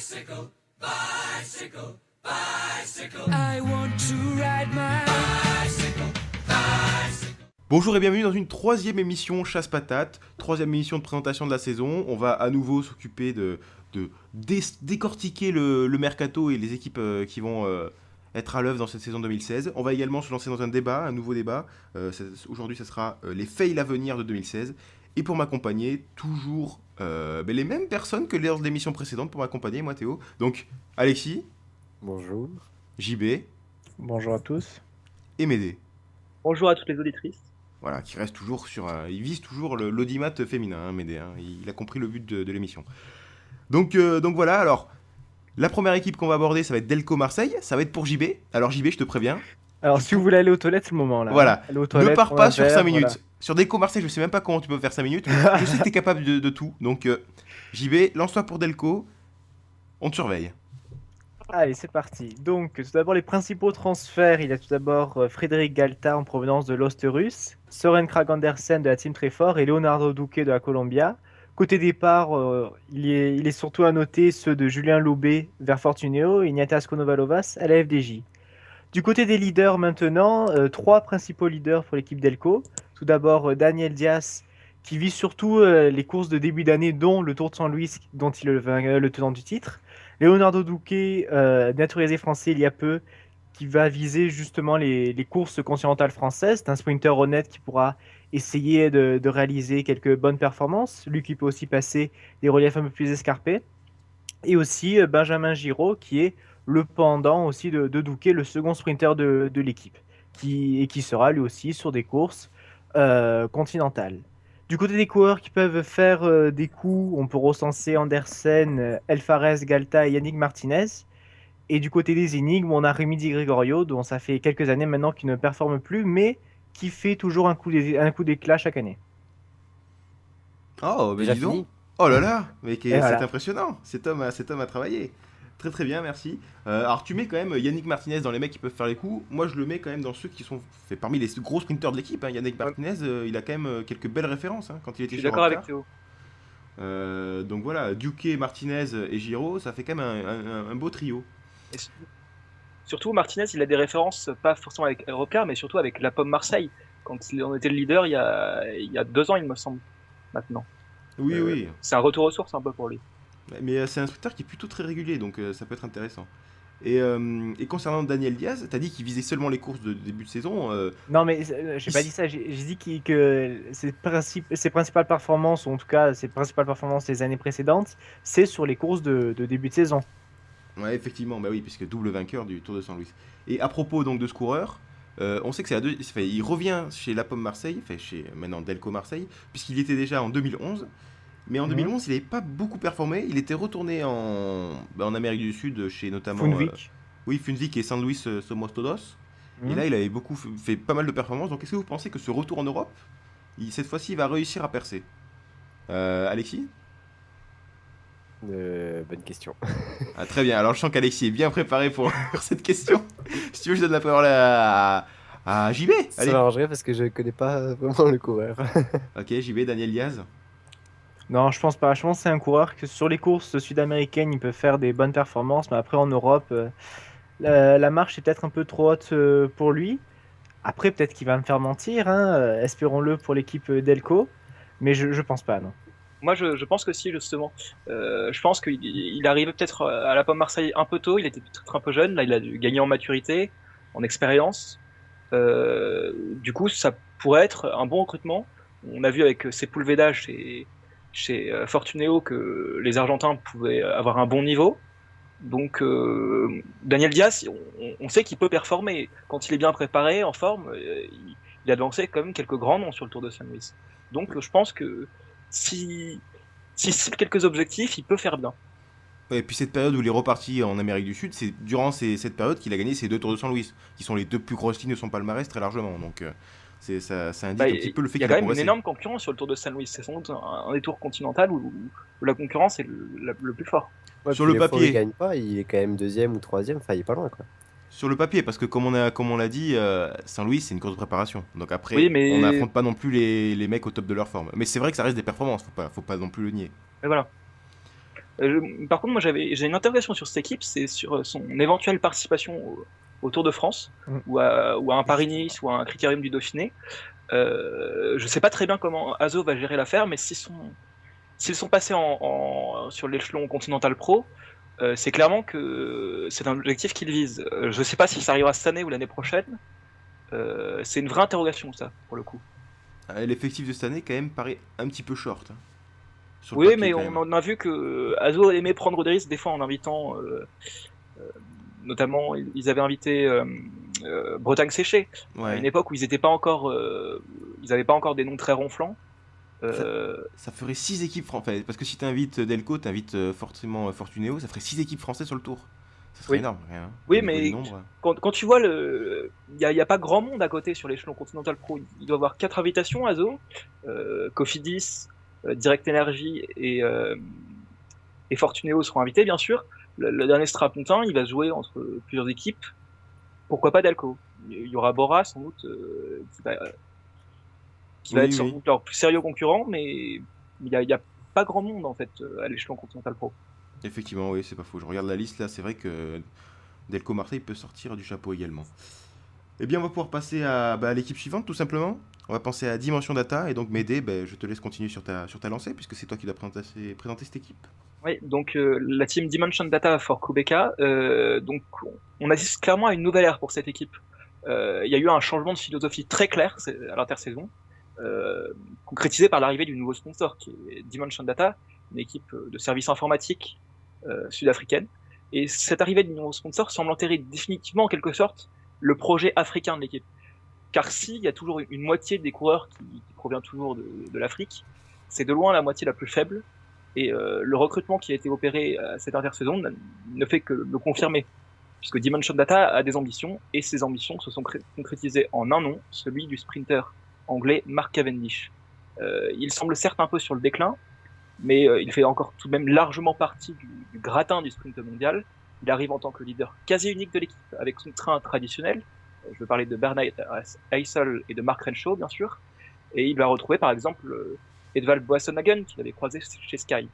Bicycle, bicycle, bicycle. I want to ride my bicycle, bicycle. Bonjour et bienvenue dans une troisième émission Chasse Patate, troisième émission de présentation de la saison. On va à nouveau s'occuper de décortiquer le mercato et les équipes qui vont être à l'œuvre dans cette saison 2016. On va également se lancer dans un débat, un nouveau débat. Aujourd'hui, ce sera les fails à venir de 2016. Et pour m'accompagner, toujours les mêmes personnes que lors de l'émission précédente pour m'accompagner, moi Théo. Donc Alexis. Bonjour. JB. Bonjour à tous. Et Médée. Bonjour à toutes les auditrices. Voilà, qui reste toujours sur... il vise toujours l'audimat féminin, hein, Médée. Hein, il a compris le but de l'émission. Donc voilà, alors... La première équipe qu'on va aborder, ça va être Delco Marseille. Ça va être pour JB. Alors JB, je te préviens. Alors si vous voulez aller aux toilettes, c'est le moment là. Voilà. Ne pars pas sur 5 minutes. Voilà. Sur Delco Marseille, je sais même pas comment tu peux faire 5 minutes. Je sais que tu es capable de tout. Donc JB, lance-toi pour Delco. On te surveille. Allez, c'est parti. Donc, tout d'abord, les principaux transferts. Il y a tout d'abord Frédéric Galta en provenance de l'Ost russe, Søren Kragh Andersen de la Team Trefort et Leonardo Duque de la Colombia. Côté départ, il est surtout à noter ceux de Julien Loubet vers Fortuneo et Ignatas Konovalovas à la FDJ. Du côté des leaders maintenant, trois principaux leaders pour l'équipe Delco. Tout d'abord, Daniel Diaz, qui vise surtout les courses de début d'année, dont le Tour de San Luis, dont il est le tenant du titre. Leonardo Duque, naturalisé français il y a peu, qui va viser justement les courses continentales françaises. C'est un sprinter honnête qui pourra essayer de réaliser quelques bonnes performances. Lui qui peut aussi passer des reliefs un peu plus escarpés. Et aussi Benjamin Giraud, qui est le pendant aussi de Duque, le second sprinter de l'équipe, qui sera lui aussi sur des courses continentales. Du côté des coureurs qui peuvent faire des coups, on peut recenser Andersen, El Fares, Galta et Yannick Martinez. Et du côté des énigmes, on a Rémi Di Gregorio, dont ça fait quelques années maintenant qu'il ne performe plus, mais qui fait toujours un coup d'éclat chaque année. Oh, mais Déjà dis donc. fini. Oh là là, mais c'est voilà. impressionnant. Cet homme a travaillé. Très très bien, merci. Alors tu mets quand même Yannick Martinez dans les mecs qui peuvent faire les coups. Moi je le mets quand même dans ceux qui sont fait parmi les gros sprinteurs de l'équipe. Hein. Yannick Martinez, il a quand même quelques belles références hein, quand il était Je suis chez d'accord avec Rockstar. Théo. Donc voilà, Duque, Martinez et Giraud, ça fait quand même un beau trio. Et surtout, Martinez, il a des références, pas forcément avec Eurocar, mais surtout avec la Pomme Marseille, quand il en était le leader il y a 2 ans, il me semble, maintenant. Oui, oui. C'est un retour aux sources un peu pour lui. Mais c'est un sprinter qui est plutôt très régulier, donc ça peut être intéressant. Et concernant Daniel Diaz, t'as dit qu'il visait seulement les courses de début de saison. Non, mais j'ai pas dit ça. J'ai dit que ses principales performances, ou en tout cas ses principales performances les années précédentes, c'est sur les courses de début de saison. Ouais, effectivement, bah oui, puisque double vainqueur du Tour de San Luis. Et à propos donc de ce coureur, on sait que il revient chez La Pomme Marseille, enfin chez maintenant Delco Marseille, puisqu'il y était déjà en 2011. Mais en 2011, il n'avait pas beaucoup performé. Il était retourné en Amérique du Sud, chez notamment Funvik. Funvik et San Luis Somos Todos. Et là, il avait fait pas mal de performances. Donc, est-ce que vous pensez que ce retour en Europe, cette fois-ci, il va réussir à percer Alexis? Bonne question. Ah, très bien. Alors, je sens qu'Alexis est bien préparé pour cette question. Si tu veux, je donne la parole à JB. Ça Allez. m'arrangerait parce que je connais pas vraiment le coureur. Ok, JB, Daniel Diaz. Non, je pense pas. Je pense que c'est un coureur que sur les courses sud-américaines, il peut faire des bonnes performances, mais après en Europe, la marche est peut-être un peu trop haute pour lui. Après, peut-être qu'il va me faire mentir, hein, espérons-le pour l'équipe Delco, mais je pense pas, non. Moi, je pense que si, justement. Je pense qu'il arrivait peut-être à la Pomme Marseille un peu tôt, il était peut-être un peu jeune, là il a gagné en maturité, en expérience. Du coup, ça pourrait être un bon recrutement. On a vu avec Sepulveda chez Fortuneo que les Argentins pouvaient avoir un bon niveau. Donc Daniel Diaz, on sait qu'il peut performer. Quand il est bien préparé, en forme, il a lancé quand même quelques grands noms sur le Tour de San Luis. Donc je pense que si c'est quelques objectifs, il peut faire bien. Ouais, et puis cette période où il est reparti en Amérique du Sud, c'est durant cette période qu'il a gagné ses 2 Tours de San Luis, qui sont les 2 plus grosses lignes de son palmarès très largement. Donc ça indique un petit peu le fait Il y a qu'il a quand même une progressé. énorme concurrence sur le Tour de San Luis. C'est sans doute un des tours continentaux où la concurrence est le plus fort. Ouais, Sur puis le les fois où papier. il gagne pas, il est quand même deuxième ou troisième, enfin il est pas loin quoi. Sur le papier, parce que comme on l'a dit, Saint-Louis c'est une course de préparation. Donc après, Oui, mais- on n'affronte pas non plus les mecs au top de leur forme. Mais c'est vrai que ça reste des performances, faut pas non plus le nier. Mais voilà. Par contre, moi j'ai une interrogation sur cette équipe, c'est sur son éventuelle participation au Tour de France, Mm. ou à un Paris-Nice, ou à un Critérium du Dauphiné. Je sais pas très bien comment Azo va gérer l'affaire, mais s'ils sont passés sur l'échelon Continental Pro, c'est clairement que c'est un objectif qu'ils visent. Je sais pas si ça arrivera cette année ou l'année prochaine. C'est une vraie interrogation, ça, pour le coup. L'effectif de cette année, quand même, paraît un petit peu short. Sur le Oui, papier, mais quand on même. en a vu que Azo aimait prendre des risques des fois en invitant, notamment ils avaient invité Bretagne Séché à une Ouais. époque où ils n'avaient pas encore des noms très ronflants. Ça, Euh, ça ferait 6 équipes françaises. Parce que si t'invites Delco, t'invites forcément Fortunéo, ça ferait 6 équipes françaises sur le tour. Ça serait oui, énorme, hein, oui, au niveau du mais nombre. quand tu vois il y a pas grand monde à côté sur l'échelon Continental Pro. Il doit y avoir 4 invitations Azo, Cofidis, Direct Energy et Fortunéo seront invités bien sûr. Le dernier Strapontin, il va se jouer entre plusieurs équipes. Pourquoi pas Delco? Il y aura Bora sans doute qui va être Oui, sans oui. doute leur plus sérieux concurrent, mais il y a pas grand monde en fait à l'échelon Continental Pro. Effectivement, oui, c'est pas faux. Je regarde la liste là, c'est vrai que Delco Marseille peut sortir du chapeau également. Eh bien, on va pouvoir passer à l'équipe suivante, tout simplement. On va penser à Dimension Data. Et donc, Médée, je te laisse continuer sur ta lancée, puisque c'est toi qui dois présenter cette équipe. Oui, donc la team Dimension Data for Kubeka, donc on assiste clairement à une nouvelle ère pour cette équipe. Il y a eu un changement de philosophie très clair à l'intersaison, concrétisé par l'arrivée du nouveau sponsor qui est Dimension Data, une équipe de services informatiques sud-africaine. Et cette arrivée du nouveau sponsor semble enterrer définitivement en quelque sorte le projet africain de l'équipe. Car s'il y a toujours une moitié des coureurs qui provient toujours de l'Afrique, c'est de loin la moitié la plus faible. Et le recrutement qui a été opéré à cette intersaison ne fait que le confirmer, puisque Dimension Data a des ambitions, et ces ambitions se sont concrétisées en un nom, celui du sprinter anglais Mark Cavendish. Il semble certes un peu sur le déclin, mais il fait encore tout de même largement partie du gratin du sprint mondial. Il arrive en tant que leader quasi unique de l'équipe, avec son train traditionnel. Je veux parler de Bernard Eissel et de Mark Renshaw, bien sûr. Et il va retrouver, par exemple, Edvald Boasson-Hagen, qu'il avait croisé chez Sky.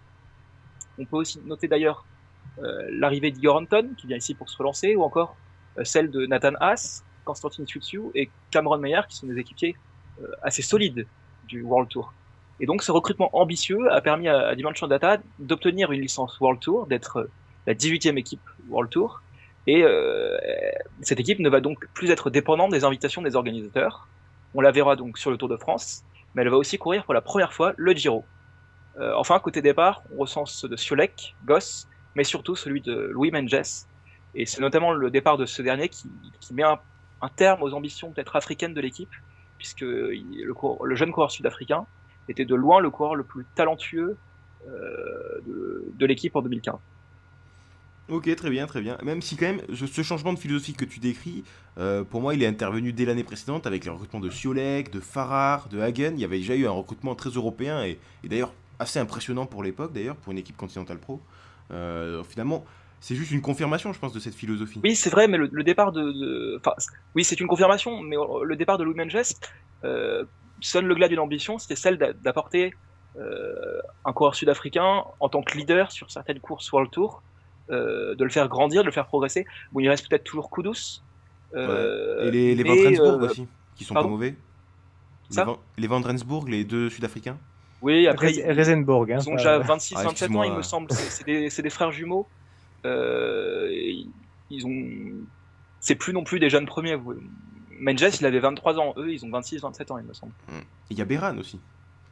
On peut aussi noter d'ailleurs l'arrivée d'Igor Anton, qui vient ici pour se relancer, ou encore celle de Nathan Haas, Konstantin Tsutsu et Cameron Meyer, qui sont des équipiers assez solides du World Tour. Et donc ce recrutement ambitieux a permis à Dimension Data d'obtenir une licence World Tour, d'être la 18e équipe World Tour, et cette équipe ne va donc plus être dépendante des invitations des organisateurs. On la verra donc sur le Tour de France, mais elle va aussi courir pour la première fois le Giro. Enfin, côté départ, on recense ceux de Sciolek, Goss, mais surtout celui de Louis Menges. Et c'est notamment le départ de ce dernier qui met un terme aux ambitions peut-être africaines de l'équipe, puisque le jeune coureur sud-africain était de loin le coureur le plus talentueux de l'équipe en 2015. Ok, très bien, très bien. Même si quand même, ce changement de philosophie que tu décris, pour moi, il est intervenu dès l'année précédente avec les recrutements de Sciolek, de Farrar, de Hagen. Il y avait déjà eu un recrutement très européen et d'ailleurs assez impressionnant pour l'époque, d'ailleurs, pour une équipe Continental Pro. Finalement, c'est juste une confirmation, je pense, de cette philosophie. Oui, c'est vrai, mais le départ oui, c'est une confirmation, mais le départ de Louis Menges sonne le glas d'une ambition, c'était celle d'apporter un coureur sud-africain en tant que leader sur certaines courses World Tour, de le faire grandir, de le faire progresser. Bon, il reste peut-être toujours Kudus. Ouais. Et les Mais, Van Rensburg aussi, qui sont pas pardon mauvais. Ça Les Van Rensburg, les deux Sud-Africains. Oui, après, Reisenborg. Hein, ils ont déjà 26-27 ans, excuse-moi. il me semble. C'est des frères jumeaux. Ils ont. C'est plus non plus des jeunes premiers. Menges, il avait 23 ans. Eux, ils ont 26-27 ans, il me semble. Il y a Beran aussi,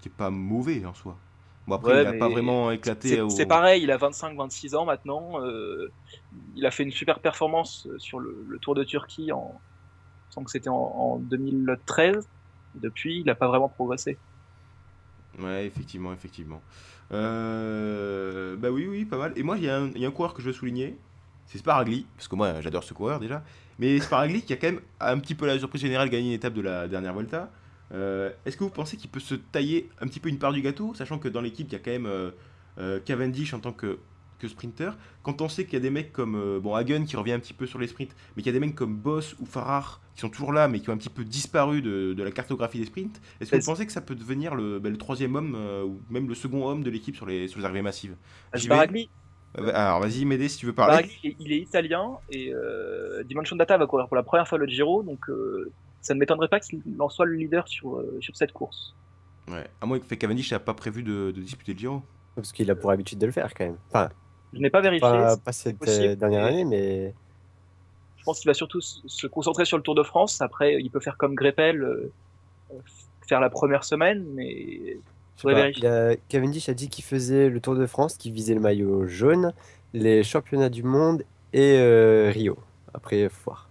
qui est pas mauvais en soi. Bon, après, Ouais, il a mais pas vraiment éclaté c'est pareil, il a 25-26 ans maintenant. Il a fait une super performance sur le Tour de Turquie il me semble que c'était en 2013. Depuis, il n'a pas vraiment progressé. Ouais, effectivement, effectivement. Bah oui, pas mal. Et moi, il y a un coureur que je veux souligner, c'est Sparagli, parce que moi, j'adore ce coureur déjà. Mais Sparagli, qui a quand même un petit peu la surprise générale gagné une étape de la dernière Volta. Est-ce que vous pensez qu'il peut se tailler un petit peu une part du gâteau, sachant que dans l'équipe, il y a quand même Cavendish en tant que sprinter. Quand on sait qu'il y a des mecs comme Hagen qui revient un petit peu sur les sprints, mais qu'il y a des mecs comme Boss ou Farrar qui sont toujours là, mais qui ont un petit peu disparu de la cartographie des sprints, est-ce que vous pensez que ça peut devenir le troisième homme ou même le second homme de l'équipe sur les arrivées massives? J'y vais. Sparagli, Alors vas-y, Médée, si tu veux parler. Bareghini, il est italien et Dimension Data va courir pour la première fois le Giro, donc ça ne m'étonnerait pas qu'il en soit le leader sur cette course. Ouais. À moins que Cavendish n'a pas prévu de disputer le Giro. Parce qu'il a pour habitude de le faire quand même. Enfin, Je n'ai pas vérifié, pas c'est cette possible, dernière mais année, mais je pense qu'il va surtout se concentrer sur le Tour de France. Après, il peut faire comme Greppel, faire la première semaine, mais je sais faudrait pas. vérifier. Cavendish a dit qu'il faisait le Tour de France, qu'il visait le maillot jaune, les championnats du monde et Rio. Après, faut voir.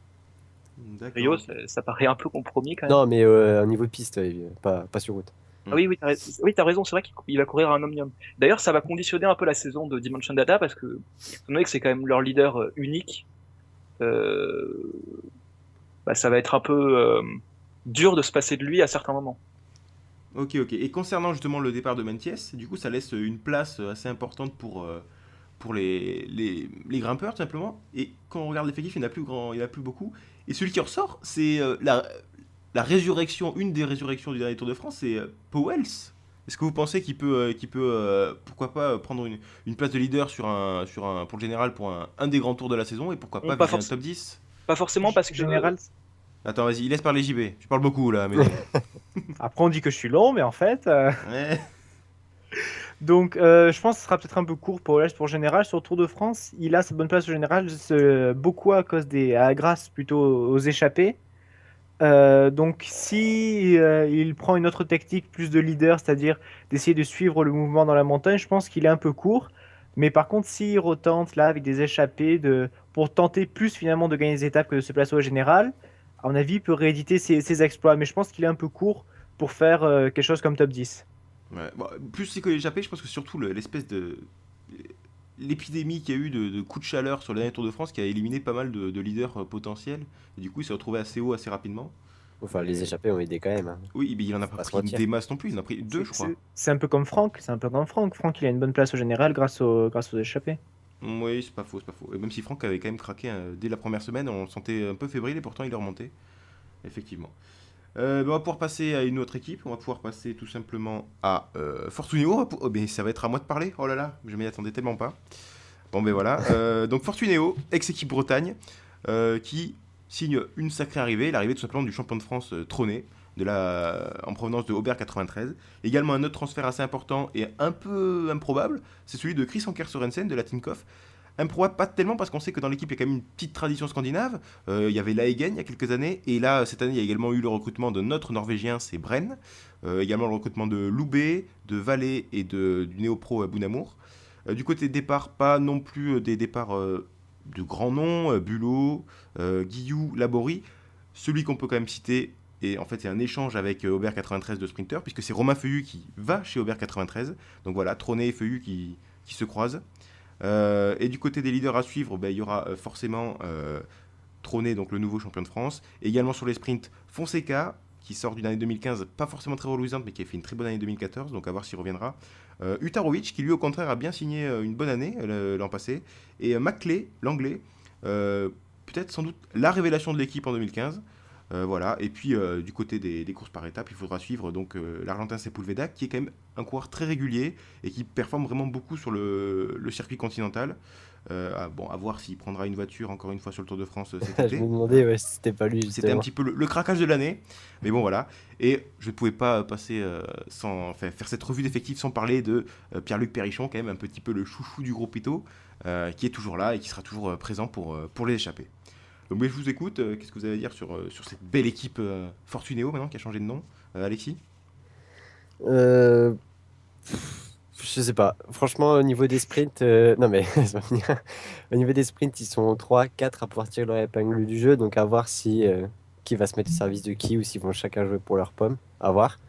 D'accord. Rio, ça paraît un peu compromis quand même. Non, mais au niveau piste, pas sur route. Ah oui, t'as raison, c'est vrai qu'il va courir un Omnium. D'ailleurs, ça va conditionner un peu la saison de Dimension Data parce que, étant donné que c'est quand même leur leader unique, euh, bah, ça va être un peu dur de se passer de lui à certains moments. Ok, ok. Et concernant justement le départ de Mentiès, du coup, ça laisse une place assez importante pour les grimpeurs, tout simplement. Et quand on regarde l'effectif, il n'y en a plus grand, il y en a plus beaucoup. Et celui qui ressort, c'est la résurrection, une des résurrections du dernier Tour de France, c'est Powells. Est-ce que vous pensez qu'il peut, pourquoi pas, prendre une place de leader pour le général, pour un des grands tours de la saison, et pourquoi pas Pas, viser un top 10? pas forcément parce que Général. Attends, vas-y, laisse parler JB. Tu parles beaucoup là, mais. Après, on dit que je suis long, mais en fait. Ouais. Donc, je pense que ce sera peut-être un peu court pour Powell pour Général. Sur le Tour de France, il a sa bonne place au Général, beaucoup à cause grâce plutôt aux échappées. Donc, si il prend une autre technique, plus de leader, c'est-à-dire d'essayer de suivre le mouvement dans la montagne, je pense qu'il est un peu court. Mais par contre, s'il retente là avec des échappées pour tenter plus finalement de gagner des étapes que de se placer au Général, à mon avis, il peut rééditer ses exploits. Mais je pense qu'il est un peu court pour faire quelque chose comme top 10. Ouais. Bon, plus c'est que l'échappée, je pense que surtout l'espèce de. L'épidémie qu'il y a eu de coups de chaleur sur le dernier Tour de France qui a éliminé pas mal de leaders potentiels. Et du coup, il s'est retrouvé assez haut assez rapidement. Enfin, les échappés ont aidé quand même. Hein. Oui, mais il en a Faut pas pas se pris mentir. des masses non plus, il en a pris deux, je crois. C'est un peu comme Franck. C'est un peu comme Franck. Franck, il a une bonne place au Général grâce aux échappées. Oui, c'est pas faux, c'est pas faux. Et même si Franck avait quand même craqué dès la première semaine, on le sentait un peu fébrile et pourtant il est remonté. Effectivement. On va pouvoir passer à une autre équipe. On va pouvoir passer tout simplement à Fortuneo. Oh, mais ça va être à moi de parler. Oh là là, je m'y attendais tellement pas. Bon, ben voilà. Donc Fortuneo, ex-équipe Bretagne, qui signe une sacrée arrivée. L'arrivée tout simplement du champion de France trôné en provenance de Aubert 93. Également un autre transfert assez important et un peu improbable, c'est celui de Chris Anker Sorensen de la Tinkoff. Improbable, pas tellement parce qu'on sait que dans l'équipe il y a quand même une petite tradition scandinave. Il y avait Laegen il y a quelques années, et là cette année il y a également eu le recrutement de notre Norvégien, c'est Bren. Également le recrutement de Loubet, de Vallée et du néo-pro Bounamour. Du côté départ, pas non plus des départs de grands noms, Bulot, Guillou, Laborie. Celui qu'on peut quand même citer, et en fait c'est un échange avec Aubert 93 de Sprinter, puisque c'est Romain Feuillu qui va chez Aubert 93. Donc voilà, Trôné et Feuillu qui se croisent. Et du côté des leaders à suivre, il y aura forcément Trôné, donc le nouveau champion de France. Et également sur les sprints, Fonseca, qui sort d'une année 2015 pas forcément très reluisante, mais qui a fait une très bonne année 2014, donc à voir s'il reviendra. Utarovic, qui lui au contraire a bien signé une bonne année l'an passé. Et Maclay, l'anglais, peut-être sans doute la révélation de l'équipe en 2015. Voilà. Et puis du côté des courses par étapes, il faudra suivre donc l'Argentin Sepulveda, qui est quand même un coureur très régulier et qui performe vraiment beaucoup sur le circuit continental. À voir s'il prendra une voiture encore une fois sur le Tour de France cet Je été. me demandais si c'était pas lui. C'était un petit peu le craquage de l'année, mais bon voilà. Et je ne pouvais pas passer faire cette revue d'effectifs sans parler de Pierre-Luc Perrichon, quand même un petit peu le chouchou du groupe Ito, qui est toujours là et qui sera toujours présent pour les échapper. Donc je vous écoute, qu'est-ce que vous avez à dire sur cette belle équipe Fortuneo maintenant qui a changé de nom, Alexis? Euh, Je sais pas. Franchement, au niveau des sprints, non mais ça va venir. Au niveau des sprints, ils sont 3, 4 à pouvoir tirer leur épingle du jeu. Donc à voir si qui va se mettre au service de qui ou s'ils vont chacun jouer pour leur pomme. À voir.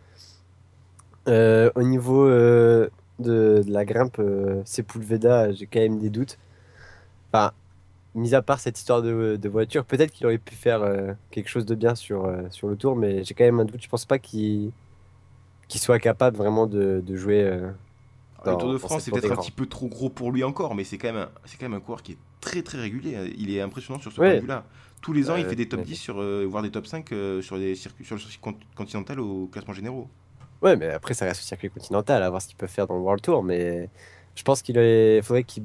Au niveau de la grimpe, Sepulveda, j'ai quand même des doutes. Enfin, mis à part cette histoire de voiture, peut-être qu'il aurait pu faire quelque chose de bien sur le tour, mais j'ai quand même un doute. Je pense pas qu'il soit capable vraiment de jouer. Le Tour de Dans France, cette c'est cour peut-être des un grands. petit peu trop gros pour lui encore, mais c'est quand même un coureur qui est très très régulier. Il est impressionnant sur ce Ouais. point de vue-là. Tous les ans, il fait des top mais 10, voire des top 5 sur le circuit continental au classement généraux. Ouais, mais après, ça reste au circuit continental, à voir ce qu'il peut faire dans le World Tour. Mais je pense faudrait qu'il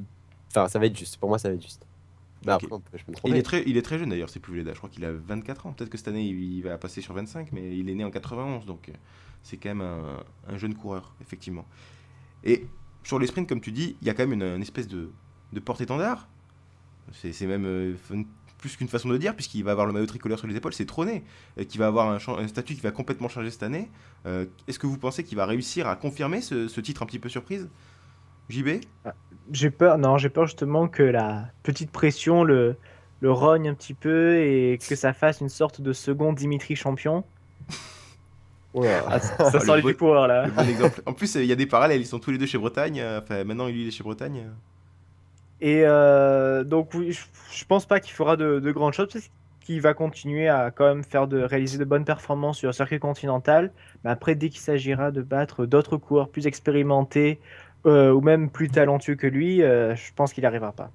Enfin, ça va être juste. Pour moi, ça va être juste. Mais Ok. après, je peux me Et tromper. il est très jeune d'ailleurs, c'est plus Villeda. Je crois qu'il a 24 ans. Peut-être que cette année il va passer sur 25, mais il est né en 91, donc c'est quand même un jeune coureur, effectivement. Et sur les sprints, comme tu dis, il y a quand même une espèce de porte-étendard. C'est même plus qu'une façon de dire, puisqu'il va avoir le maillot tricolore sur les épaules, c'est Trôné, qui va avoir un statut qui va complètement changer cette année. Est-ce que vous pensez qu'il va réussir à confirmer ce titre un petit peu surprise, JB? J'ai peur, non, j'ai peur justement que la petite pression le rogne un petit peu et que ça fasse une sorte de second Dimitri champion. Oula. Ah, ça Ah, sent les du coureur là. le bon exemple. En plus, il y a des parallèles, ils sont tous les deux chez Bretagne. Enfin, maintenant, lui, il est chez Bretagne. Et donc oui, je pense pas qu'il fera de grandes choses parce qu'il va continuer à quand même réaliser de bonnes performances sur le circuit continental. Mais après, dès qu'il s'agira de battre d'autres coureurs plus expérimentés ou même plus talentueux que lui, je pense qu'il n'y arrivera pas.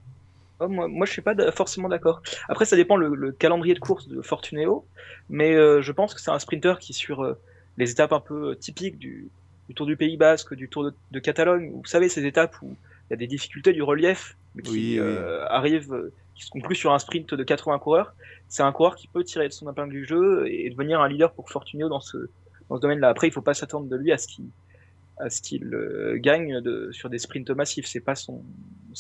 Moi, je suis pas forcément d'accord. Après, ça dépend le calendrier de course de Fortunéo, mais je pense que c'est un sprinter qui, sur les étapes un peu typiques du Tour du Pays Basque, du Tour de Catalogne, vous savez, ces étapes où il y a des difficultés du relief, mais qui Oui, oui. arrivent, qui se concluent sur un sprint de 80 coureurs, c'est un coureur qui peut tirer de son épingle du jeu et devenir un leader pour Fortunéo dans ce domaine-là. Après, il faut pas s'attendre de lui à ce qu'il gagne sur des sprints massifs. Ça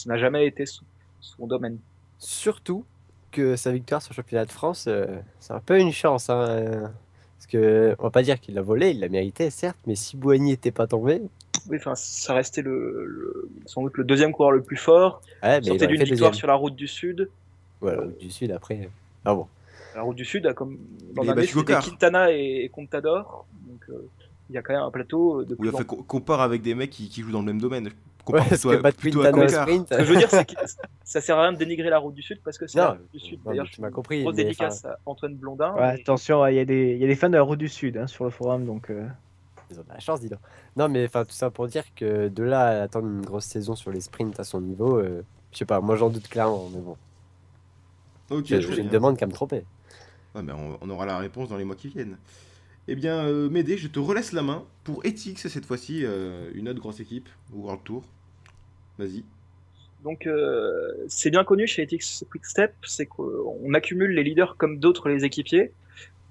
n'a jamais été son domaine. Surtout que sa victoire sur le championnat de France, c'est un peu une chance. Hein, parce que, on va pas dire qu'il l'a volé, il l'a mérité, certes, mais si Boigny n'était pas tombé, Oui, enfin, ça restait sans doute le deuxième coureur le plus fort. ouais, mais il Sortait aurait d'une fait victoire deuxième. sur la route du Sud. Voilà, du Sud après. Ah bon. La route du Sud, comme l'an Il a dernier, battu c'était Gokar. Quintana et Contador. Donc, il y a quand même un plateau de Oui, plus en enfin, plus. compare avec des mecs qui jouent dans le même domaine. Ouais, Compare parce que battre plutôt à Quintana au Cocard. sprint. Ce que je veux dire, c'est que ça sert à rien de dénigrer la route du Sud parce que c'est la Non, route du Sud. non, D'ailleurs, mais je tu m'as compris. grosse Mais, dédicace à Antoine Blondin. Ouais, mais- attention, il y a des fans de la route du Sud hein, sur le forum, donc ils ont de la chance, dis donc. Non, mais enfin, tout ça pour dire que de là à attendre une grosse saison sur les sprints à son niveau, je sais pas, moi j'en doute clairement, mais bon. Ok, Je très me bien. demande qu'à me tromper. Ouais, mais on aura la réponse dans les mois qui viennent. Eh bien, Médée, je te relaisse la main pour Ethics cette fois-ci, une autre grosse équipe au World Tour. Vas-y. Donc, c'est bien connu chez Ethics Quickstep, c'est qu'on accumule les leaders comme d'autres les équipiers.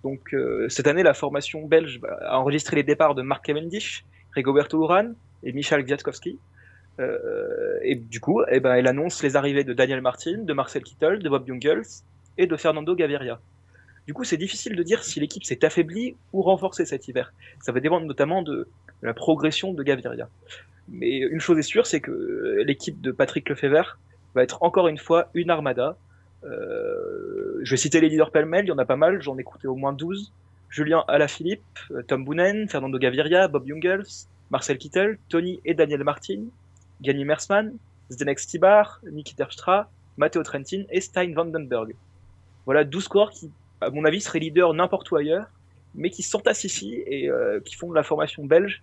Donc, cette année, la formation belge a enregistré les départs de Mark Cavendish, Rigoberto Urán et Michal Kwiatkowski. Et du coup, elle annonce les arrivées de Daniel Martin, de Marcel Kittel, de Bob Jungels et de Fernando Gaviria. Du coup, c'est difficile de dire si l'équipe s'est affaiblie ou renforcée cet hiver. Ça va dépendre notamment de la progression de Gaviria. Mais une chose est sûre, c'est que l'équipe de Patrick Lefebvre va être encore une fois une armada. Je vais citer les leaders pêle-mêle, il y en a pas mal, j'en ai écouté au moins 12. Julien Alaphilippe, Tom Boonen, Fernando Gaviria, Bob Jungels, Marcel Kittel, Tony et Daniel Martin, Gianni Mersman, Zdenek Stibar, Niki Terpstra, Matteo Trentin et Stein Vandenberg. Voilà 12 coureurs qui, à mon avis, seraient leaders n'importe où ailleurs, mais qui s'entassent ici et qui font de la formation belge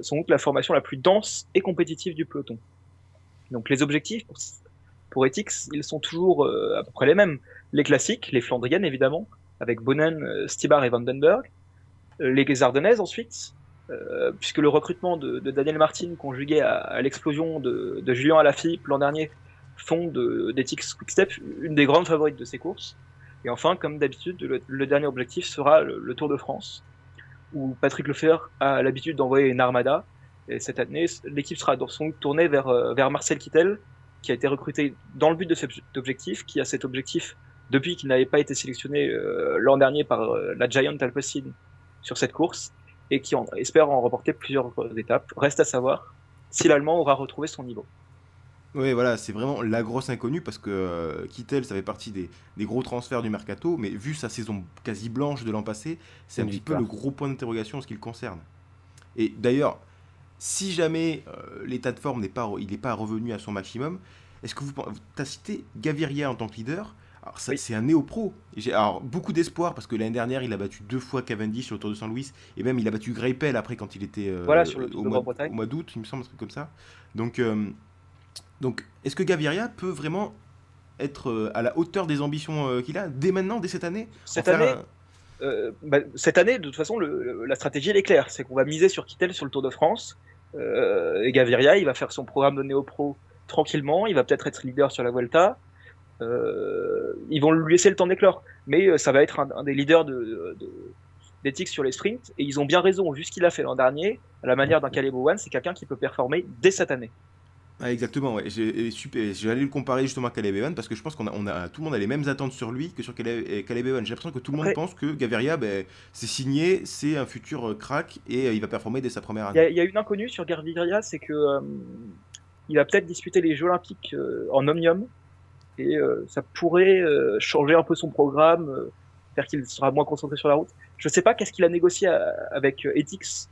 sans doute la formation la plus dense et compétitive du peloton. Donc les objectifs pour Ethics, ils sont toujours à peu près les mêmes. Les classiques, les Flandriennes évidemment, avec Boonen, Stibar et Vandenberg. Les Ardennaises ensuite, puisque le recrutement de Daniel Martin conjugué à l'explosion de Julien Alaphilippe l'an dernier font d'Ethics Quickstep une des grandes favorites de ces courses. Et enfin, comme d'habitude, le dernier objectif sera le Tour de France, où Patrick Lefebvre a l'habitude d'envoyer une armada. Et cette année, l'équipe sera tournée vers Marcel Kittel, qui a été recruté dans le but de cet objectif, qui a cet objectif depuis qu'il n'avait pas été sélectionné l'an dernier par la Giant Alpecin sur cette course, et qui espère en remporter plusieurs étapes. Reste à savoir si l'Allemand aura retrouvé son niveau. Oui, voilà, c'est vraiment la grosse inconnue parce que Kittel, ça fait partie des gros transferts du mercato, mais vu sa saison quasi blanche de l'an passé, c'est un Une petit peu victoire. le gros point d'interrogation en ce qui le concerne. Et d'ailleurs, si jamais l'état de forme il n'est pas revenu à son maximum, est-ce que tu as cité Gaviria en tant que leader? Alors, Oui. c'est un néo-pro. Alors, beaucoup d'espoir parce que l'année dernière, il a battu 2 fois Cavendish sur le Tour de Saint-Louis et même il a battu Greipel après quand il était Voilà, sur le Tour de au Grande-Bretagne. mois d'août, il me semble, un truc comme ça. Donc, est-ce que Gaviria peut vraiment être à la hauteur des ambitions qu'il a dès maintenant, dès cette année? Cette En faire année, cette année, de toute façon, la stratégie elle est claire, c'est qu'on va miser sur Kittel sur le Tour de France. Et Gaviria, il va faire son programme de néo-pro tranquillement, il va peut-être être leader sur la Vuelta. Ils vont lui laisser le temps d'éclore, mais ça va être un des leaders d'Ethics sur les sprints, et ils ont bien raison, vu ce qu'il a fait l'an dernier, à la manière d'un Caleb Ewan, c'est quelqu'un qui peut performer dès cette année. Ah, exactement, ouais. J'allais le comparer justement à Caleb Ewan parce que je pense tout le monde a les mêmes attentes sur lui que sur Caleb Ewan. J'ai l'impression que tout le monde Après- pense que Gaviria, ben, c'est signé, c'est un futur crack et il va performer dès sa première année. Il y a une inconnue sur Gaviria, c'est que il va peut-être disputer les Jeux Olympiques en omnium, et ça pourrait changer un peu son programme, faire qu'il sera moins concentré sur la route. Je sais pas qu'est-ce qu'il a négocié avec Ethics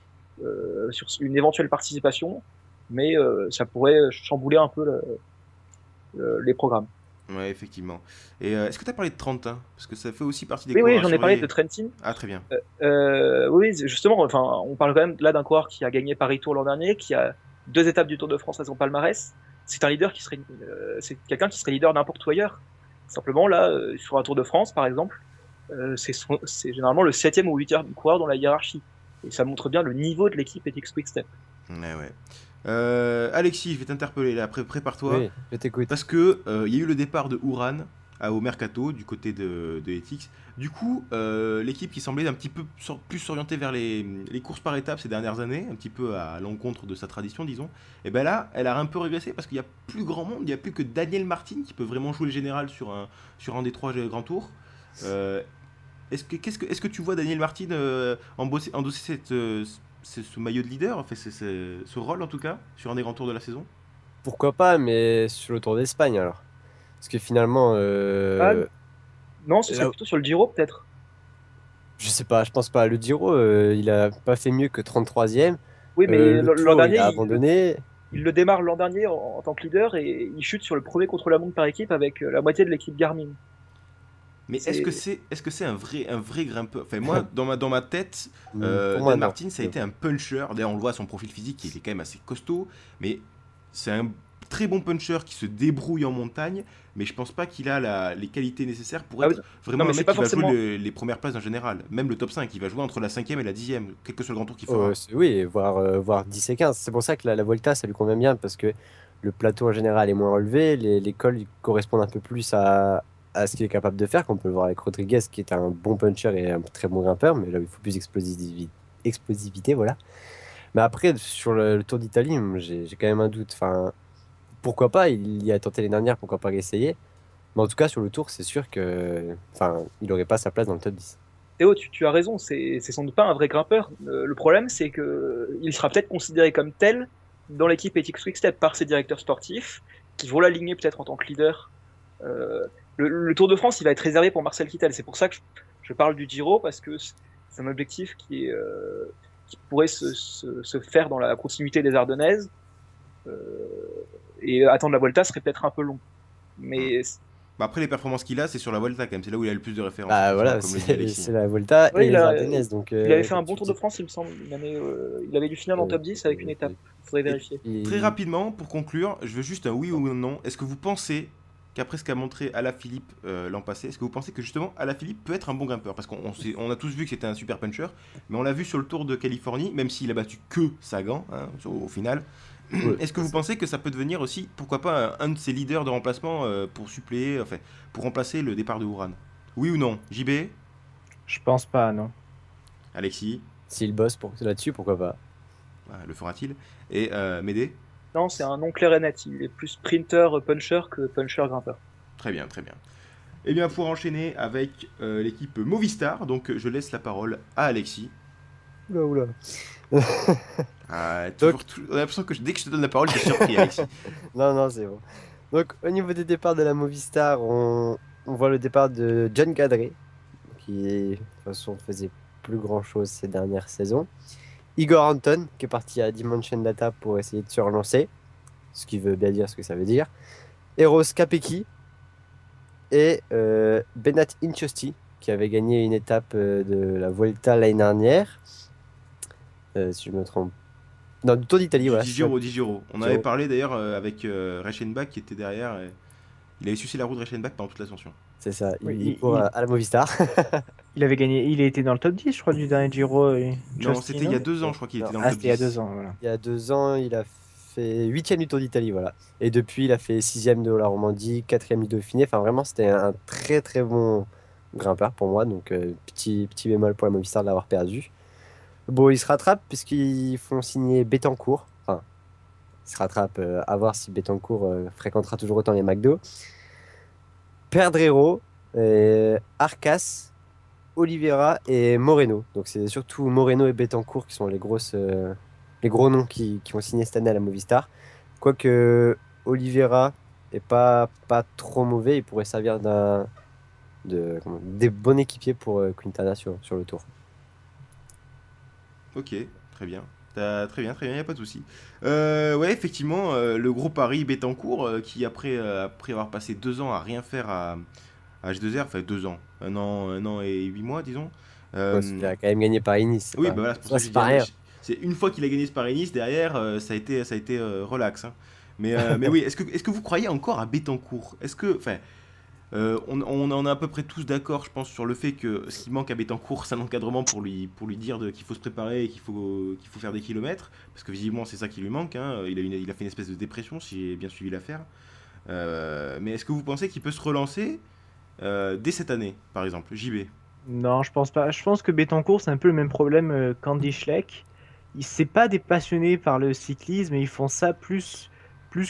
sur une éventuelle participation, mais ça pourrait chambouler un peu les programmes. Ouais, effectivement. Et est-ce que tu as parlé de Trentin? Parce que ça fait aussi partie des Oui, coureurs oui, à j'en ai parlé surveiller. de Trentin. Ah, très bien. Oui, justement, enfin, on parle quand même là d'un coureur qui a gagné Paris Tour l'an dernier, qui a 2 étapes du Tour de France à son palmarès. C'est un leader c'est quelqu'un qui serait leader n'importe où ailleurs. Simplement, là, sur un Tour de France, par exemple, c'est généralement le 7e ou 8e coureur dans la hiérarchie. Et ça montre bien le niveau de l'équipe Ethics Quick-Step. Ouais, ouais. Alexis, je vais t'interpeller là, prépare-toi. Oui, je t'écoute. Parce que il y a eu le départ de Uran au Mercato du côté de Ethics. Du coup, l'équipe qui semblait un petit peu plus s'orienter vers les courses par étapes ces dernières années, un petit peu à l'encontre de sa tradition, disons, et ben là, elle a un peu régressé parce qu'il n'y a plus grand monde, il n'y a plus que Daniel Martin qui peut vraiment jouer le général sur un des 3 grands tours. Est-ce que tu vois Daniel Martin endosser ce maillot de leader, en fait, ce rôle en tout cas, sur un des grands tours de la saison? Pourquoi pas, mais sur le Tour d'Espagne alors. Parce que finalement, Non, ce serait là- plutôt sur le Giro, peut-être. je sais pas, je pense pas. Le Giro, il a pas fait mieux que 33e. Oui, mais Le l'an Tour, dernier, il a abandonné. il le démarre l'an dernier en tant que leader, et il chute sur le premier contre-la-montre par équipe avec la moitié de l'équipe Garmin. Mais C'est- est-ce que c'est un vrai grimpeur? Enfin, moi, dans ma tête, Pour moi, Dan non. Martin, ça a été un puncher. D'ailleurs, on le voit à son profil physique, il est quand même assez costaud. Mais c'est un très bon puncher qui se débrouille en montagne. Mais je pense pas qu'il a les qualités nécessaires pour Ah être oui. vraiment Non, mais un c'est mec pas qui va forcément- jouer les premières places en général. Même le top 5, il va jouer entre la 5e et la 10e, quel que soit le grand tour qu'il fera. Oui, voire 10 et 15. C'est pour ça que la Volta, ça lui convient bien, parce que le plateau en général est moins relevé, les cols ils correspondent un peu plus à ce qu'il est capable de faire, qu'on peut le voir avec Rodriguez, qui est un bon puncher et un très bon grimpeur, mais là il faut plus explosivité, voilà. Mais après, sur le Tour d'Italie, j'ai quand même un doute. Enfin, pourquoi pas, il y a tenté l'année dernière, pourquoi pas essayer. Mais en tout cas, sur le Tour, c'est sûr que, enfin, il n'aurait pas sa place dans le top 10. Théo, tu as raison, c'est sans doute pas un vrai grimpeur. Le problème, c'est que il sera peut-être considéré comme tel dans l'équipe Ethics Quick-Step par ses directeurs sportifs, qui vont l'aligner peut-être en tant que leader. Le Tour de France, il va être réservé pour Marcel Kittel. C'est pour ça que je parle du Giro, parce que c'est un objectif qui pourrait se faire dans la continuité des Ardennaises. Et attendre la Volta serait peut-être un peu long. Mais Bah, après, les performances qu'il a, c'est sur la Volta quand même. C'est là où il a le plus de références. Bah voilà, comme le dit Alexis. c'est la Volta Ouais, et il les a- Ardennaises. Donc, il avait fait un comme bon tu Tour de dis. France, il me semble. Il avait dû finir dans le top 10 avec une étape. Faudrait vérifier. Très rapidement, pour conclure, je veux juste un oui ou un non. Est-ce que vous pensez qu'après ce qu'a montré Alaphilippe l'an passé, est-ce que vous pensez que justement Alaphilippe peut être un bon grimpeur? Parce on a tous vu que c'était un super puncher, mais on l'a vu sur le Tour de Californie, même s'il a battu que Sagan au final. Ouais, Est-ce que vous pensez que ça peut devenir aussi, pourquoi pas, un de ses leaders de remplacement pour suppléer, enfin, pour remplacer le départ de Uran? Oui ou non? JB? Je pense pas, non. Alexis? S'il bosse là-dessus, pourquoi pas. Le fera-t-il? Et Médée? Non, c'est un non clair et net. Il est plus sprinter puncher que puncher grimpeur. Très bien, très bien. Et bien, pour enchaîner avec l'équipe Movistar, donc je laisse la parole à Alexis. Oula. On a l'impression que dès que je te donne la parole, tu es surpris, Alexis. Non, c'est bon. Donc, au niveau des départs de la Movistar, on voit le départ de John Gadret, qui, de toute façon, faisait plus grand-chose ces dernières saisons. Igor Anton, qui est parti à Dimension Data pour essayer de se relancer, ce qui veut bien dire ce que ça veut dire. Eros Capecchi et Benat Inchosti, qui avait gagné une étape de la Vuelta l'année dernière. Si je me trompe. Non, du Tour d'Italie, voilà. Di Giro. On Giro. avait parlé d'ailleurs avec Reichenbach qui était derrière. Il avait sucé la roue de Reichenbach pendant toute l'ascension. C'est ça, Oui, il court à la Movistar. Il avait gagné, il était dans le top 10, je crois, du dernier Giro. Non, c'était il y a 2 ans, je crois qu'il était dans le Ah, top c'était il y a 10. 2 ans, voilà. Il y a 2 ans, il a fait 8e du Tour d'Italie, voilà. Et depuis, il a fait 6e de la Romandie, 4e du Dauphiné. Enfin, vraiment, c'était un très très bon grimpeur pour moi. Donc, petit bémol pour la Movistar de l'avoir perdu. Bon, il se rattrape puisqu'ils font signer Bettencourt. Enfin, il se rattrape à voir si Bettencourt fréquentera toujours autant les McDo. Pedrero, Arcas, Oliveira et Moreno. Donc c'est surtout Moreno et Bettencourt qui sont les gros noms qui ont signé cette année à la Movistar. Quoique Oliveira est pas trop mauvais, il pourrait servir des bons équipiers pour Quintana sur le tour. Ok, très bien. Très bien, il n'y a pas de souci. Ouais, effectivement, le gros pari Bettencourt, qui après avoir passé 2 ans à rien faire à H2R, enfin 2 ans, un an et 8 mois, disons. Il a quand même gagné Paris-Nice. Oui, bah voilà, c'est pour ça que je c'est pas dis, rien. c'est une fois qu'il a gagné ce Paris-Nice, derrière, ça a été relax, hein. Mais oui, est-ce que vous croyez encore à Bettencourt? Est-ce que, enfin, on en est à peu près tous d'accord, je pense, sur le fait que ce qui manque à Bettencourt, c'est un encadrement pour lui dire qu'il faut se préparer et qu'il faut faire des kilomètres, parce que visiblement c'est ça qui lui manque, hein. Il a fait une espèce de dépression, si j'ai bien suivi l'affaire. Mais est-ce que vous pensez qu'il peut se relancer dès cette année, par exemple, JB? Non, je pense pas. Je pense que Bettencourt, c'est un peu le même problème qu'Andy Schleck. C'est pas des passionnés par le cyclisme et ils font ça plus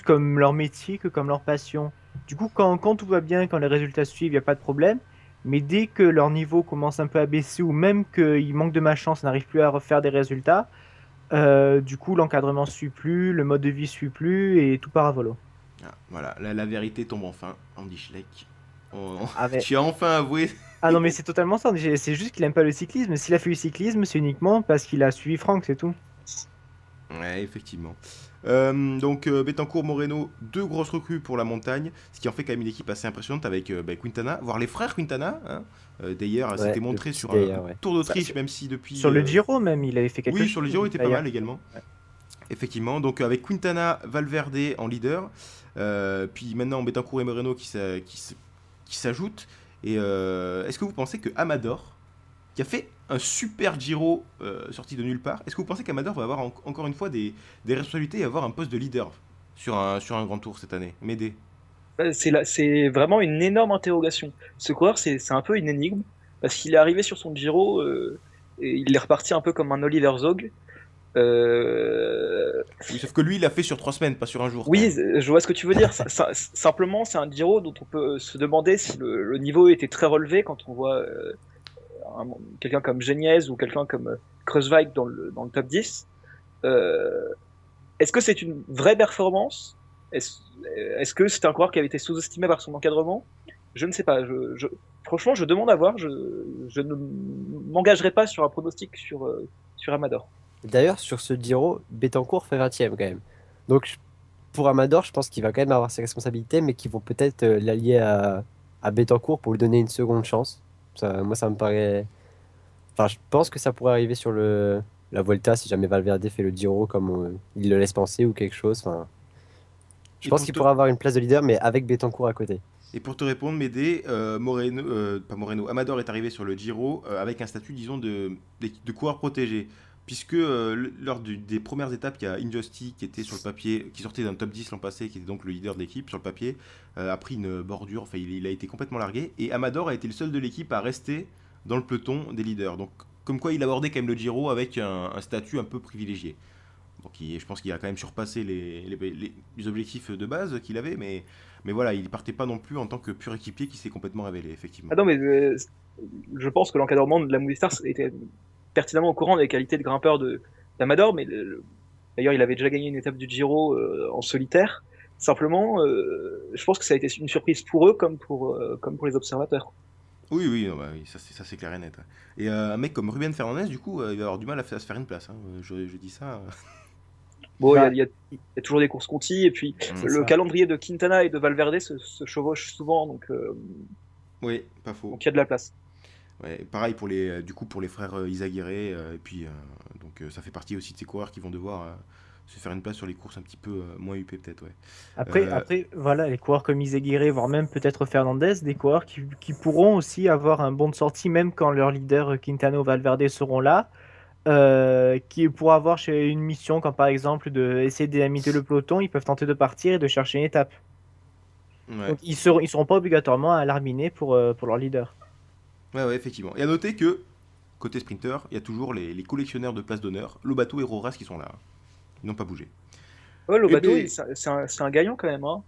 comme leur métier que comme leur passion. Du coup, quand tout va bien, quand les résultats suivent, il n'y a pas de problème. Mais dès que leur niveau commence un peu à baisser ou même qu'ils manquent de malchance, n'arrivent plus à refaire des résultats, du coup, l'encadrement ne suit plus, le mode de vie ne suit plus et tout part à volo. Ah, voilà, la vérité tombe enfin, Andy Schleck. Ah, mais- Tu as enfin avoué. Ah non, mais c'est totalement ça. C'est juste qu'il aime pas le cyclisme. S'il a fait du cyclisme, c'est uniquement parce qu'il a suivi Franck, c'est tout. Ouais, effectivement. Donc Bettencourt, Moreno, 2 grosses recrues pour la montagne, ce qui en fait quand même une équipe assez impressionnante avec Quintana, voire les frères Quintana, hein. D'ailleurs, Ouais, c'était le montré petit sur Gaillard, un ouais. Tour d'Autriche, même si depuis... Sur le Giro même, il avait fait quelque Oui, chose. sur le Giro, il était pas d'ailleurs. mal également. Ouais. Effectivement, donc avec Quintana, Valverde en leader, puis maintenant Bettencourt et Moreno qui s'ajoutent. Et est-ce que vous pensez que Amador, qui a fait un super Giro sorti de nulle part, est-ce que vous pensez qu'Amador va avoir encore une fois des responsabilités et avoir un poste de leader sur un grand tour cette année? M'aider. C'est vraiment une énorme interrogation. Ce coureur, c'est un peu une énigme, parce qu'il est arrivé sur son Giro, et il est reparti un peu comme un Oliver Zog. Euh, Oui, sauf que lui, il l'a fait sur 3 semaines, pas sur un jour. Oui, quand même. je vois ce que tu veux dire. Simplement, c'est un Giro dont on peut se demander si le niveau était très relevé quand on voit quelqu'un comme Geniez ou quelqu'un comme Kreuzweig dans le top 10. Euh, Est-ce que c'est une vraie performance? Est-ce est-ce que c'est un coureur qui avait été sous-estimé par son encadrement? Je ne sais pas. Franchement, je demande à voir. Je ne m'engagerai pas sur un pronostic sur Amador. D'ailleurs, sur ce Giro, Bettencourt fait 20e quand même. Donc, pour Amador, je pense qu'il va quand même avoir ses responsabilités, mais qu'ils vont peut-être l'allier à Bettencourt pour lui donner une seconde chance. Moi, ça me paraît. Enfin, je pense que ça pourrait arriver sur la Vuelta si jamais Valverde fait le Giro comme il le laisse penser ou quelque chose. Enfin, je Et pense pour qu'il te- pourra avoir une place de leader, mais avec Bettencourt à côté. Et pour te répondre, Médée, pas Moreno, Amador est arrivé sur le Giro avec un statut, disons, de coureur protégé. Puisque lors des premières étapes, il y a Injusti qui était sur le papier, qui sortait d'un top 10 l'an passé, qui était donc le leader de l'équipe sur le papier, a pris une bordure, enfin il a été complètement largué. Et Amador a été le seul de l'équipe à rester dans le peloton des leaders. Donc comme quoi il abordait quand même le Giro avec un statut un peu privilégié. Donc je pense qu'il a quand même surpassé les objectifs de base qu'il avait, mais voilà, il partait pas non plus en tant que pur équipier qui s'est complètement révélé, effectivement. Ah non, mais je pense que l'encadrement de la Movistar était pertinemment au courant des qualités de grimpeur d'Amador, mais d'ailleurs, il avait déjà gagné une étape du Giro en solitaire. Simplement, je pense que ça a été une surprise pour eux comme pour les observateurs. Oui, oui, non, bah oui, ça c'est clair et net. Et un mec comme Ruben Fernandez, du coup, il va avoir du mal à se faire une place, hein. Je dis ça. Bon, Bah, il y a toujours des courses conti, et puis c'est le ça. calendrier de Quintana et de Valverde se chevauche souvent, Oui, pas faux. donc il y a de la place. Ouais, pareil pour les frères Izaguirre, et puis donc ça fait partie aussi de ces coureurs qui vont devoir se faire une place sur les courses un petit peu moins huppées peut-être, ouais. Après, voilà, les coureurs comme Izagirre, voire même peut-être Fernandez, des coureurs qui pourront aussi avoir un bon de sortie, même quand leurs leaders Quintana ou Valverde seront là. qui pour avoir chez une mission, comme par exemple de essayer de dynamiter le peloton, ils peuvent tenter de partir et de chercher une étape. Ouais. Donc ils seront pas obligatoirement à l'arminer pour leur leader. Ouais, effectivement. Et à noter que, côté sprinter, il y a toujours les collectionneurs de places d'honneur, Lobato et Roras qui sont là. Ils n'ont pas bougé. Ouais, le Eh bateau, ben- c'est un gagnant quand même. Hein.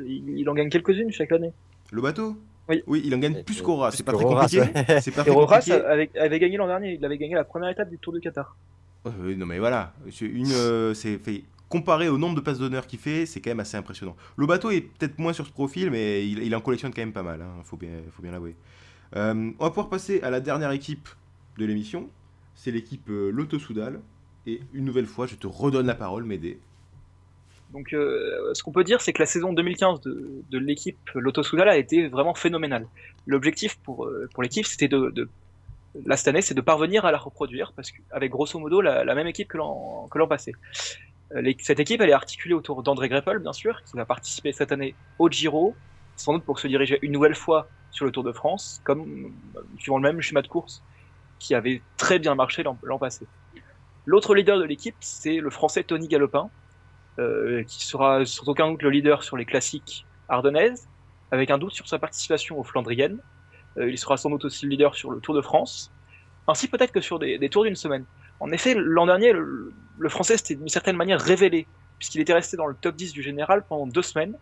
Il en gagne quelques-unes chaque année. Lobato Oui. Oui, il en gagne plus qu'Horas. Plus C'est pas que très Roras, compliqué. ouais. C'est pas Et très Roras compliqué. avait gagné l'an dernier. Il avait gagné la première étape du Tour du Qatar. Non mais voilà, c'est fait comparé au nombre de places d'honneur qu'il fait, c'est quand même assez impressionnant. Lobato est peut-être moins sur ce profil, mais il en collectionne quand même pas mal, hein, faut bien l'avouer. On va pouvoir passer à la dernière équipe de l'émission, c'est l'équipe Lotto Soudal. Et une nouvelle fois, je te redonne la parole, Médée. Donc, ce qu'on peut dire, c'est que la saison 2015 de l'équipe Lotto Soudal a été vraiment phénoménale. L'objectif pour l'équipe, c'était là cette année, c'est de parvenir à la reproduire, parce qu'avec grosso modo la même équipe que l'an passé. Cette équipe, elle est articulée autour d'André Greppel, bien sûr, qui va participer cette année au Giro, sans doute pour se diriger une nouvelle fois sur le Tour de France, comme suivant le même schéma de course qui avait très bien marché l'an passé. L'autre leader de l'équipe, c'est le Français Tony Galopin, qui sera sans aucun doute le leader sur les classiques ardennaises, avec un doute sur sa participation aux Flandriennes. Il sera sans doute aussi le leader sur le Tour de France, ainsi peut-être que sur des tours d'une semaine. En effet, l'an dernier, le Français s'était d'une certaine manière révélé, puisqu'il était resté dans le top 10 du général pendant 2 semaines,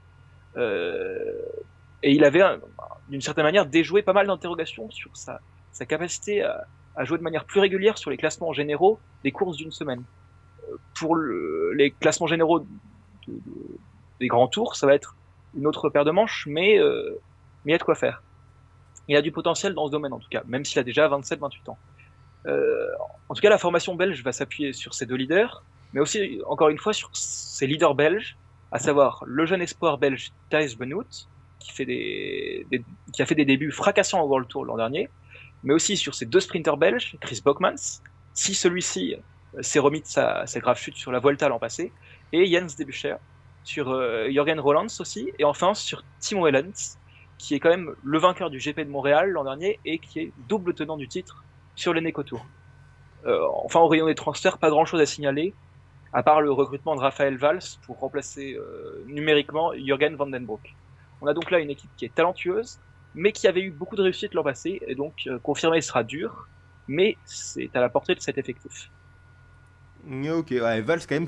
et il avait d'une certaine manière déjoué pas mal d'interrogations sur sa capacité à jouer de manière plus régulière sur les classements généraux des courses d'une semaine. Pour les classements généraux des grands tours, ça va être une autre paire de manches, mais il y a de quoi faire. Il a du potentiel dans ce domaine, en tout cas, même s'il a déjà 27-28 ans. En tout cas, la formation belge va s'appuyer sur ces deux leaders, mais aussi, encore une fois, sur ses leaders belges, à savoir le jeune espoir belge Thijs Benoot, qui a fait des débuts fracassants au World Tour l'an dernier, mais aussi sur ses deux sprinters belges, Chris Bokmans, si celui-ci s'est remis de sa grave chute sur la Vuelta l'an passé, et Jens Debusschere, sur Jürgen Rolands aussi, et enfin sur Timo Wellens, qui est quand même le vainqueur du GP de Montréal l'an dernier et qui est double tenant du titre sur l'Eneco Tour. Enfin, au rayon des transferts, pas grand-chose à signaler, à part le recrutement de Raphaël Valls pour remplacer numériquement Jürgen van den Broek. On a donc là une équipe qui est talentueuse, mais qui avait eu beaucoup de réussite l'an passé, et donc confirmer sera dur, mais c'est à la portée de cet effectif. Ok, ouais, Valls quand même,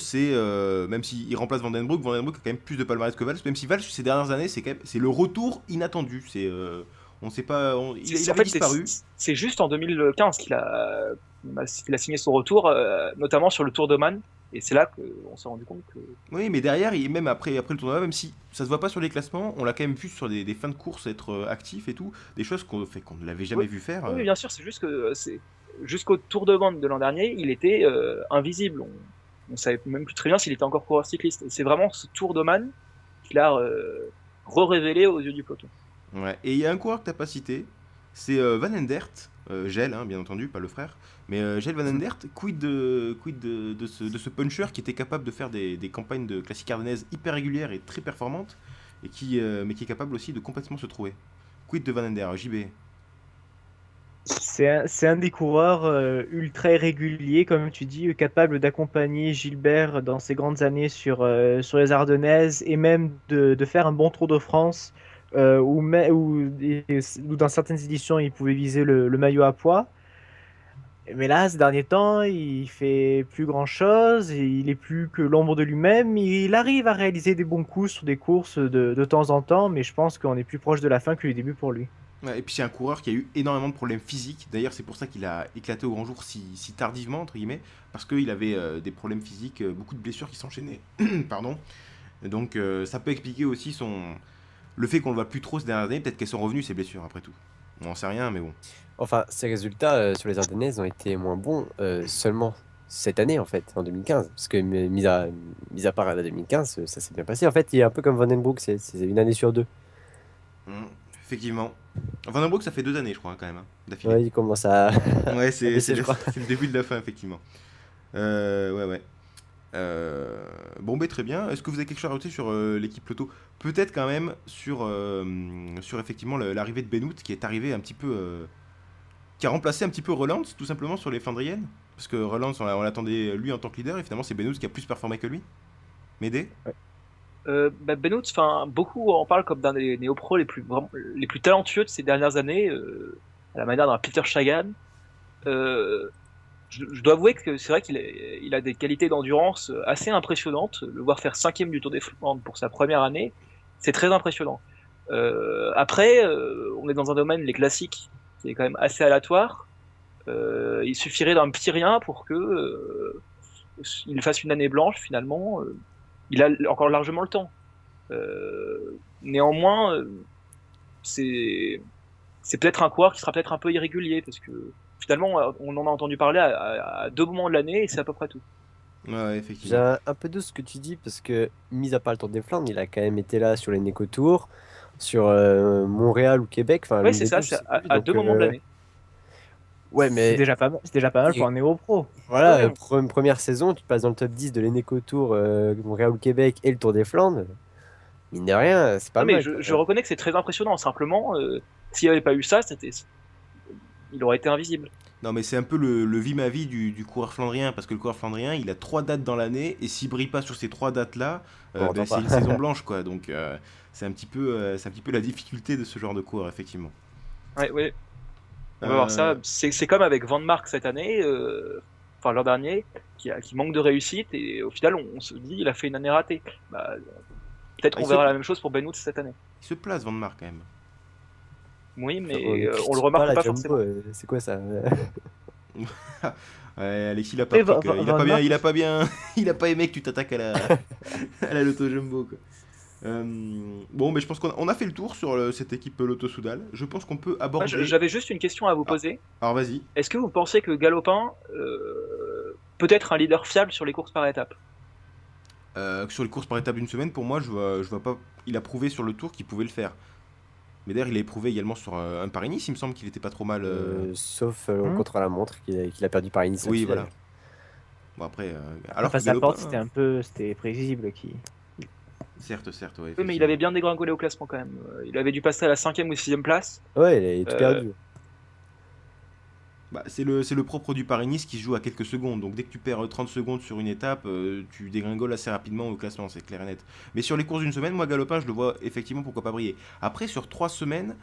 même s'il remplace Van Den Broek a quand même plus de palmarès que Valls, même si Valls ces dernières années, c'est le retour inattendu. On sait pas, il avait disparu. C'est juste en 2015 qu'il a signé son retour, notamment sur le Tour d'Oman, et c'est là qu'on s'est rendu compte que... Oui, mais derrière, même après le tournoi, même si ça se voit pas sur les classements, on l'a quand même vu sur des fins de course être actif et tout, des choses qu'on ne l'avait jamais vu faire. Oui, bien sûr, c'est juste que jusqu'au Tour de Monde de l'an dernier, il était invisible. On savait même plus très bien s'il était encore coureur cycliste. Et c'est vraiment ce Tour d'Oman qu'il a révélé aux yeux du peloton. Ouais. Et il y a un coureur que t'as pas cité, c'est Van Endert, Gel, hein, bien entendu, pas le frère, mais Gel Van Endert, quid de ce puncher qui était capable de faire des campagnes de classique ardennaise hyper régulières et très performantes, mais qui est capable aussi de complètement se trouver. Quid de Van Endert, JB? C'est un des coureurs ultra irréguliers, comme tu dis, capable d'accompagner Gilbert dans ses grandes années sur les Ardennaises et même de faire un bon Tour de France où dans certaines éditions il pouvait viser le maillot à pois. Mais là, ces derniers temps, il fait plus grand chose, il est plus que l'ombre de lui-même. Il arrive à réaliser des bons coups sur des courses de temps en temps, mais je pense qu'on est plus proche de la fin que du début pour lui. Ouais, et puis c'est un coureur qui a eu énormément de problèmes physiques. D'ailleurs, c'est pour ça qu'il a éclaté au grand jour si tardivement, entre guillemets, parce qu'il avait des problèmes physiques, beaucoup de blessures qui s'enchaînaient. Pardon. Donc ça peut expliquer aussi le fait qu'on le voit plus trop ces dernières années. Peut-être qu'elles sont revenues, ces blessures, après tout. On n'en sait rien, mais bon. Enfin, ces résultats sur les Ardennaises ont été moins bons seulement cette année, en fait, en 2015. Parce que, mis à part la 2015, ça s'est bien passé. En fait, il est un peu comme Van Den Broek, c'est une année sur deux. Effectivement. Van den Broek, ça fait 2 années, je crois, quand même, hein, d'affilée. Ouais, il commence à... Ouais, c'est baisser, je crois. le début de la fin, effectivement. Ouais. Bon, ben très bien. Est-ce que vous avez quelque chose à rajouter sur l'équipe Lotto? Peut-être quand même sur effectivement l'arrivée de Benoot qui est arrivé un petit peu. Qui a remplacé un petit peu Roland, tout simplement, sur les Flandriennes? Parce que Rollins, on l'attendait lui en tant que leader, et finalement c'est Benoît qui a plus performé que lui. Médée? Benoît, enfin, beaucoup en parlent comme d'un des néo-pros les plus talentueux de ces dernières années, à la manière d'un Peter Sagan. Euh, je dois avouer que c'est vrai il a des qualités d'endurance assez impressionnantes. Le voir faire 5e du Tour des Flandres pour sa première année, c'est très impressionnant. Après, on est dans un domaine, les classiques, qui est quand même assez aléatoire. Il suffirait d'un petit rien pour que il fasse une année blanche finalement. Il a encore largement le temps. Néanmoins, c'est peut-être un coureur qui sera peut-être un peu irrégulier parce que finalement, on en a entendu parler à 2 moments de l'année et c'est à peu près tout. Ouais, effectivement. J'ai un peu de ce que tu dis parce que, mis à part le Tour des Flandres, il a quand même été là sur les Néco Tours, sur Montréal ou Québec. Enfin, Ouais, l'une c'est des ça, deux, je c'est sais plus. à Donc, 2 moments de l'année. ouais, C'est mais déjà pas mal Et- pour un néo-pro. voilà, Ouais. première saison, tu passes dans le top 10 de l'Eneco Tour, Montréal ou Québec et le Tour des Flandres. Mine de rien, c'est pas Non, mais mal. je reconnais que c'est très impressionnant. Simplement, s'il n'y avait pas eu ça, il aurait été invisible. Non, mais c'est un peu le vie-ma-vie du coureur flandrien, parce que le coureur flandrien, il a 3 dates dans l'année, et s'il brille pas sur ces 3 dates-là, On entend c'est pas. une saison blanche, quoi. Donc, c'est un petit peu la difficulté de ce genre de coureur, effectivement. Ouais, ouais. On va voir ça. C'est comme avec Van Mark cette année, enfin l'an dernier, qui manque de réussite et au final on se dit il a fait une année ratée. Bah, peut-être Ah, qu'on verra la même chose pour Ben Woods cette année. Il se place, Van der Mark, quand même. Oui, On mais ne on le critique remarque la pas Jumbo, forcément. c'est quoi ça? Ouais, Alexis, il a pas Et pris, Van- quoi. Van- Van Mark- Il a pas bien, il a pas aimé que tu t'attaques à la Lotto Jumbo, quoi. Bon, mais je pense qu'on a fait le tour sur cette équipe Lotto Soudal. Je pense qu'on peut Moi, aborder. j'avais juste une question à vous poser. Alors, vas-y. Est-ce que vous pensez que Galopin peut être un leader fiable sur les courses par étapes? Sur les courses par étape d'une semaine, pour moi, je vois pas. Il a prouvé sur le tour qu'il pouvait le faire. Mais d'ailleurs, il a éprouvé également sur un Paris-Nice. Il me semble qu'il était pas trop mal. Sauf Hmm. contre la montre qu'il a perdu par Nice. Oui, voilà. Bon, après. Alors Enfin, que sa Galopin, porte, c'était prévisible qui. certes, ouais. Oui, mais il effectivement. avait bien dégringolé au classement quand même. Il avait dû passer à la 5e ou 6e place. Ouais, il a tout Euh, perdu. Bah, c'est le propre du Paris-Nice qui se joue à quelques secondes. Donc dès que tu perds 30 secondes sur une étape, tu dégringoles assez rapidement au classement, c'est clair et net. Mais sur les courses d'une semaine, moi Galopin, je le vois effectivement pourquoi pas briller. Après, sur 3 semaines,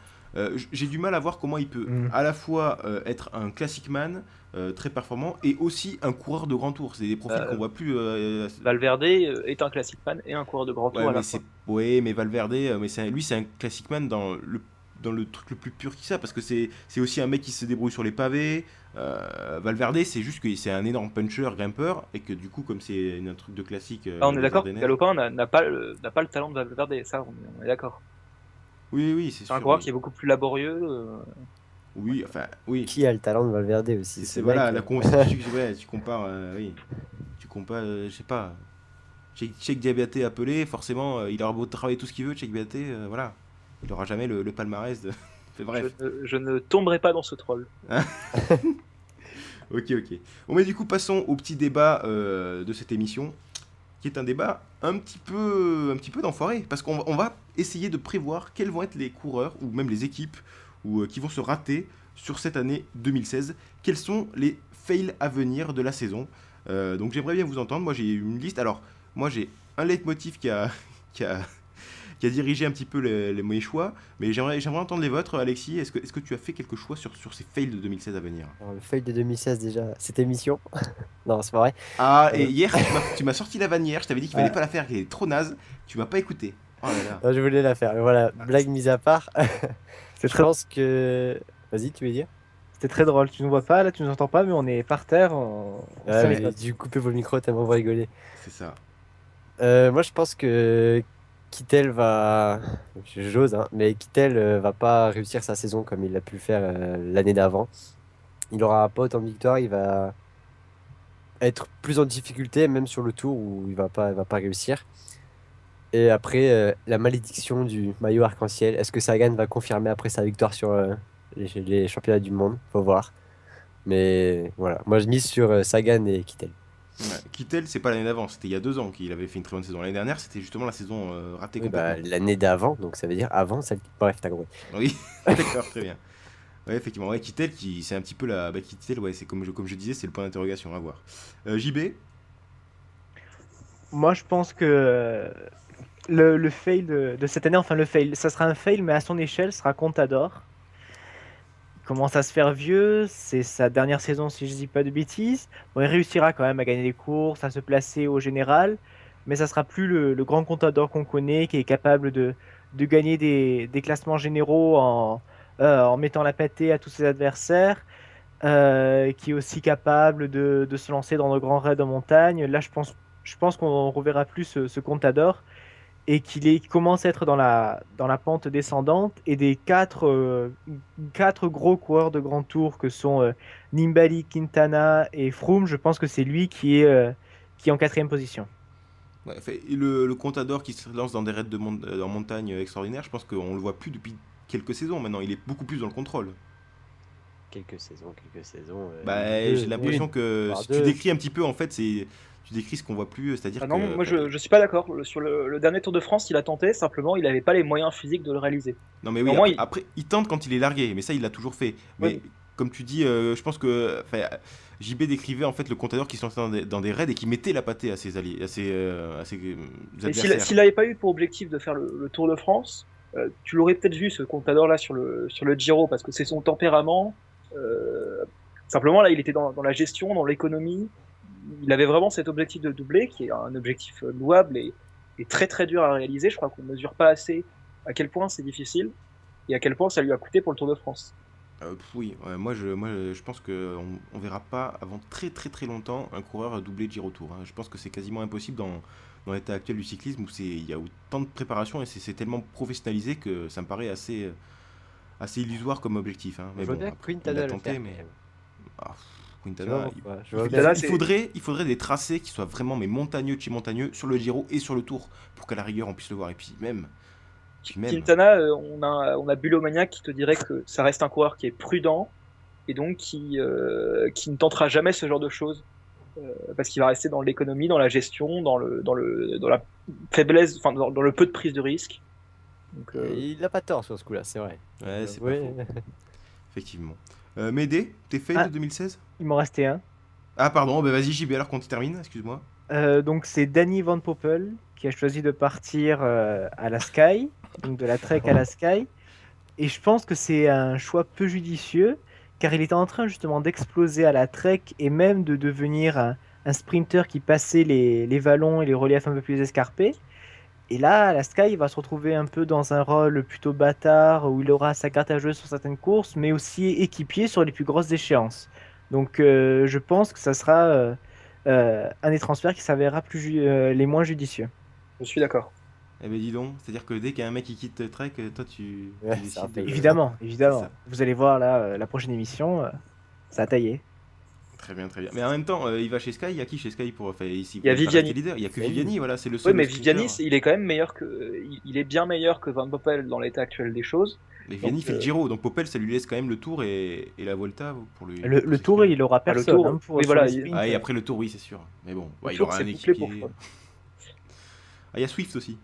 j'ai du mal à voir comment il peut à la fois être un classic man très performant et aussi un coureur de grand tour. C'est des profils qu'on voit plus. Valverde est un classic man et un coureur de grand tour Ouais, à la mais fois. ouais, mais Valverde, lui, c'est un classic man dans le truc le plus pur qui ça, parce que c'est aussi un mec qui se débrouille sur les pavés. Valverde, c'est juste que c'est un énorme puncher, grimpeur, et que du coup, comme c'est un truc de classique. On est des d'accord que Ardennes- Galopin n'a pas le talent de Valverde, ça on est d'accord. Oui, oui, c'est C'est un sûr. coureur Oui. qui est beaucoup plus laborieux. Oui, enfin, oui. Qui a le talent de Valverde aussi? C'est Ce voilà, mec, tu compares, oui. Tu compares, je sais pas. Cheikh Diabaté appelé, forcément, il aura beau travailler tout ce qu'il veut, Cheikh Diabaté, voilà. Il aura jamais le palmarès de. Bref. Je ne tomberai pas dans ce troll. Ok. Bon, mais du coup, passons au petit débat de cette émission, qui est un débat un petit peu d'enfoiré, parce qu'on va essayer de prévoir quels vont être les coureurs, ou même les équipes, qui vont se rater sur cette année 2016. Quels sont les fails à venir de la saison. Donc j'aimerais bien vous entendre. Moi, j'ai une liste. Alors, moi, j'ai un leitmotiv qui a, qui a dirigé un petit peu mes choix, mais j'aimerais entendre les vôtres. Alexis, est-ce que tu as fait quelques choix sur ces fails de 2016 à venir? Alors, le feuille de 2016 déjà, cette émission. Non, c'est pas vrai. Ah, et hier, tu m'as sorti la vannière, je t'avais dit qu'il fallait pas la faire, qu'elle est trop naze, tu m'as pas écouté. Oh là là. Non, je voulais la faire. Mais voilà, blague mise à part. C'est Je très, pense que. Vas-y, tu veux dire? c'était très drôle. Tu nous vois pas, là, tu nous entends pas, mais on est par terre. On Ah, se mais rigole. du couper vos micros tellement vous rigolez. C'est ça. Moi, je pense que Kittel va. J'ose, hein, mais Kittel va pas réussir sa saison comme il a pu le faire l'année d'avant. Il aura pas autant de victoires, il va être plus en difficulté, même sur le tour où il va pas réussir. Et après, la malédiction du maillot arc-en-ciel. Est-ce que Sagan va confirmer après sa victoire sur les championnats du monde? Faut voir. Mais voilà, moi je mise sur Sagan et Kittel. Ouais. Kittel, c'est pas l'année d'avant, c'était il y a 2 ans qu'il avait fait une très bonne saison. L'année dernière, c'était justement la saison ratée Oui, bah, complètement. l'année d'avant, donc ça veut dire avant celle. Bref, t'as compris. Oui, d'accord, très bien. Ouais, effectivement. Ouais, Kittel, c'est un petit peu la. Bah, Kittel, ouais, c'est comme je disais, c'est le point d'interrogation à voir. JB. Moi, je pense que le fail de cette année, enfin le fail, ça sera un fail, mais à son échelle, sera Contador. Il commence à se faire vieux, c'est sa dernière saison si je dis pas de bêtises. Bon, il réussira quand même à gagner des courses, à se placer au général, mais ça sera plus le grand Contador qu'on connaît, qui est capable de gagner des classements généraux en mettant la pâtée à tous ses adversaires, qui est aussi capable de se lancer dans de grands raids en montagne. Là, je pense qu'on reverra plus ce Contador et qu'il commence à être dans la pente descendante. Et des quatre gros coureurs de grand tour que sont Nibali, Quintana et Froome, je pense que c'est lui qui est en quatrième position. Ouais, le Contador qui se lance dans des raids en montagne extraordinaires, je pense qu'on le voit plus depuis quelques saisons maintenant. Il est beaucoup plus dans le contrôle. Quelques saisons. Bah, Deux, j'ai l'impression que voire si tu deux. décris un petit peu, en fait, tu décris ce qu'on voit plus, c'est-à-dire Ah non, que. moi je suis pas d'accord. Sur le dernier Tour de France, il a tenté, simplement il avait pas les moyens physiques de le réaliser. Non, mais Mais oui, au moins, après, il tente quand il est largué, mais ça, il l'a toujours fait. Mais Ouais. comme tu dis, je pense que. Enfin, JB décrivait en fait le Contador qui se lançait dans des raids et qui mettait la pâtée à ses alliés, à ses Et adversaires. s'il n'avait pas eu pour objectif de faire le Tour de France, tu l'aurais peut-être vu ce Contador là sur le Giro parce que c'est son tempérament. Euh, Simplement là, il était dans la gestion, dans l'économie. Il avait vraiment cet objectif de doubler qui est un objectif louable et très très dur à réaliser. Je crois qu'on mesure pas assez à quel point c'est difficile et à quel point ça lui a coûté pour le Tour de France. Oui, ouais, moi je pense qu'on verra pas avant très très très longtemps un coureur doubler Giro Tour, hein. Je pense que c'est quasiment impossible dans l'état actuel du cyclisme où il y a autant de préparation et c'est tellement professionnalisé que ça me paraît assez illusoire comme objectif, hein. Mais Je vois bon, bien après, il Quintana a le tenté, faire. mais Quand même. ah, Je vois Quintana, pourquoi. Je il, vois il- bien. Quintana, il faudrait des tracés qui soient vraiment mais montagneux de chez montagneux sur le Giro et sur le Tour pour qu'à la rigueur on puisse le voir. Et puis même. Quintana, on a Bulomaniac qui te dirait que ça reste un coureur qui est prudent et donc qui ne tentera jamais ce genre de choses parce qu'il va rester dans l'économie, dans la gestion, dans la faiblesse, enfin dans le peu de prise de risque. Donc, Il a pas tort sur ce coup-là, c'est vrai. Ouais, c'est pas Ouais. faux, effectivement. Médée, t'es fail Ah. de 2016? Il m'en restait un. Ah pardon, bah vas-y JB alors qu'on termine, excuse-moi. Donc c'est Danny Van Poppel qui a choisi de partir à la Sky, donc de la Trek à la Sky. Et je pense que c'est un choix peu judicieux, car il était en train justement d'exploser à la Trek et même de devenir un sprinter qui passait les vallons et les reliefs un peu plus escarpés. Et là, à la Sky, il va se retrouver un peu dans un rôle plutôt bâtard, où il aura sa carte à jouer sur certaines courses, mais aussi équipier sur les plus grosses échéances. Donc je pense que ça sera un des transferts qui s'avérera les moins judicieux. je suis d'accord. Eh ben dis donc, c'est-à-dire que dès qu'il y a un mec qui quitte Trek, toi tu Ouais, décides c'est un de... fail. Évidemment, C'est évidemment. ça. Vous allez voir là, la prochaine émission, ça a taillé. Très bien, très bien. Mais en même temps, il va chez Sky, il y a qui chez Sky pour... Enfin, ici, Il y a pour Viviani. rester leader. Il y a que Viviani. Viviani, voilà, c'est le Oui, seul mais sprinter. Viviani, il est quand même meilleur il est bien meilleur que Van Poppel dans l'état actuel des choses. Mais Viviani Donc, fait le Giro, donc Popel ça lui laisse quand même le Tour et la Volta pour lui... Le pour tour, s'exprimer. il aura Ah, le personne. tour, Hein, oui, sur voilà, les il- sprints. Ah, et après le Tour, oui, c'est sûr. Mais bon, Le il Tour, aura un c'est bouclé pour équipier. ça. Ah, il y a Swift aussi.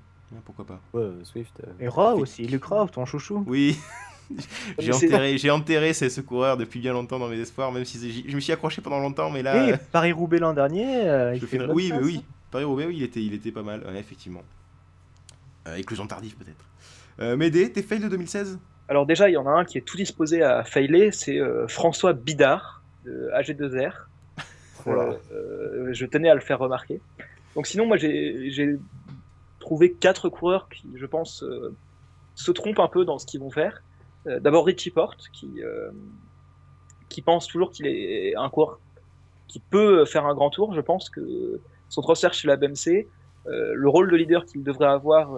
Pourquoi pas. Ouais, Swift. Et Ra aussi, Luke Ra, ton chouchou. Oui, Mais c'est- j'ai enterré ce coureur depuis bien longtemps dans mes espoirs, même si je me suis accroché pendant longtemps, mais là... Et Paris-Roubaix l'an dernier, il je fait fais- une bonne Oui, mais place, oui. hein. Paris-Roubaix, oui, il était pas mal, ouais, effectivement. Éclosion tardive, peut-être. Médée, t'es fail de 2016? Alors déjà, il y en a un qui est tout disposé à failer, c'est François Bidard de AG2R. Voilà. Je tenais à le faire remarquer. Donc sinon, moi j'ai trouvé 4 coureurs qui, je pense, se trompent un peu dans ce qu'ils vont faire. D'abord Richie Porte, qui pense toujours qu'il est un coureur qui peut faire un grand tour. Je pense que son transfert chez la BMC, le rôle de leader qu'il devrait avoir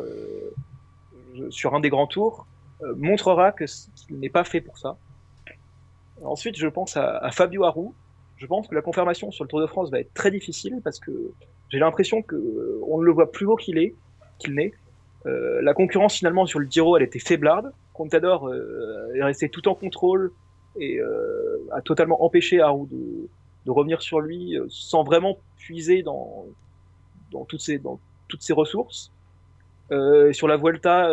sur un des grands tours, montrera qu'il n'est pas fait pour ça. Ensuite, je pense à Fabio Aru. Je pense que la confirmation sur le Tour de France va être très difficile parce que j'ai l'impression que on ne le voit plus haut qu'il n'est. La concurrence finalement sur le Giro, elle était faiblarde. Contador est resté tout en contrôle et a totalement empêché Aru de revenir sur lui sans vraiment puiser dans toutes ses ressources. Sur la Vuelta,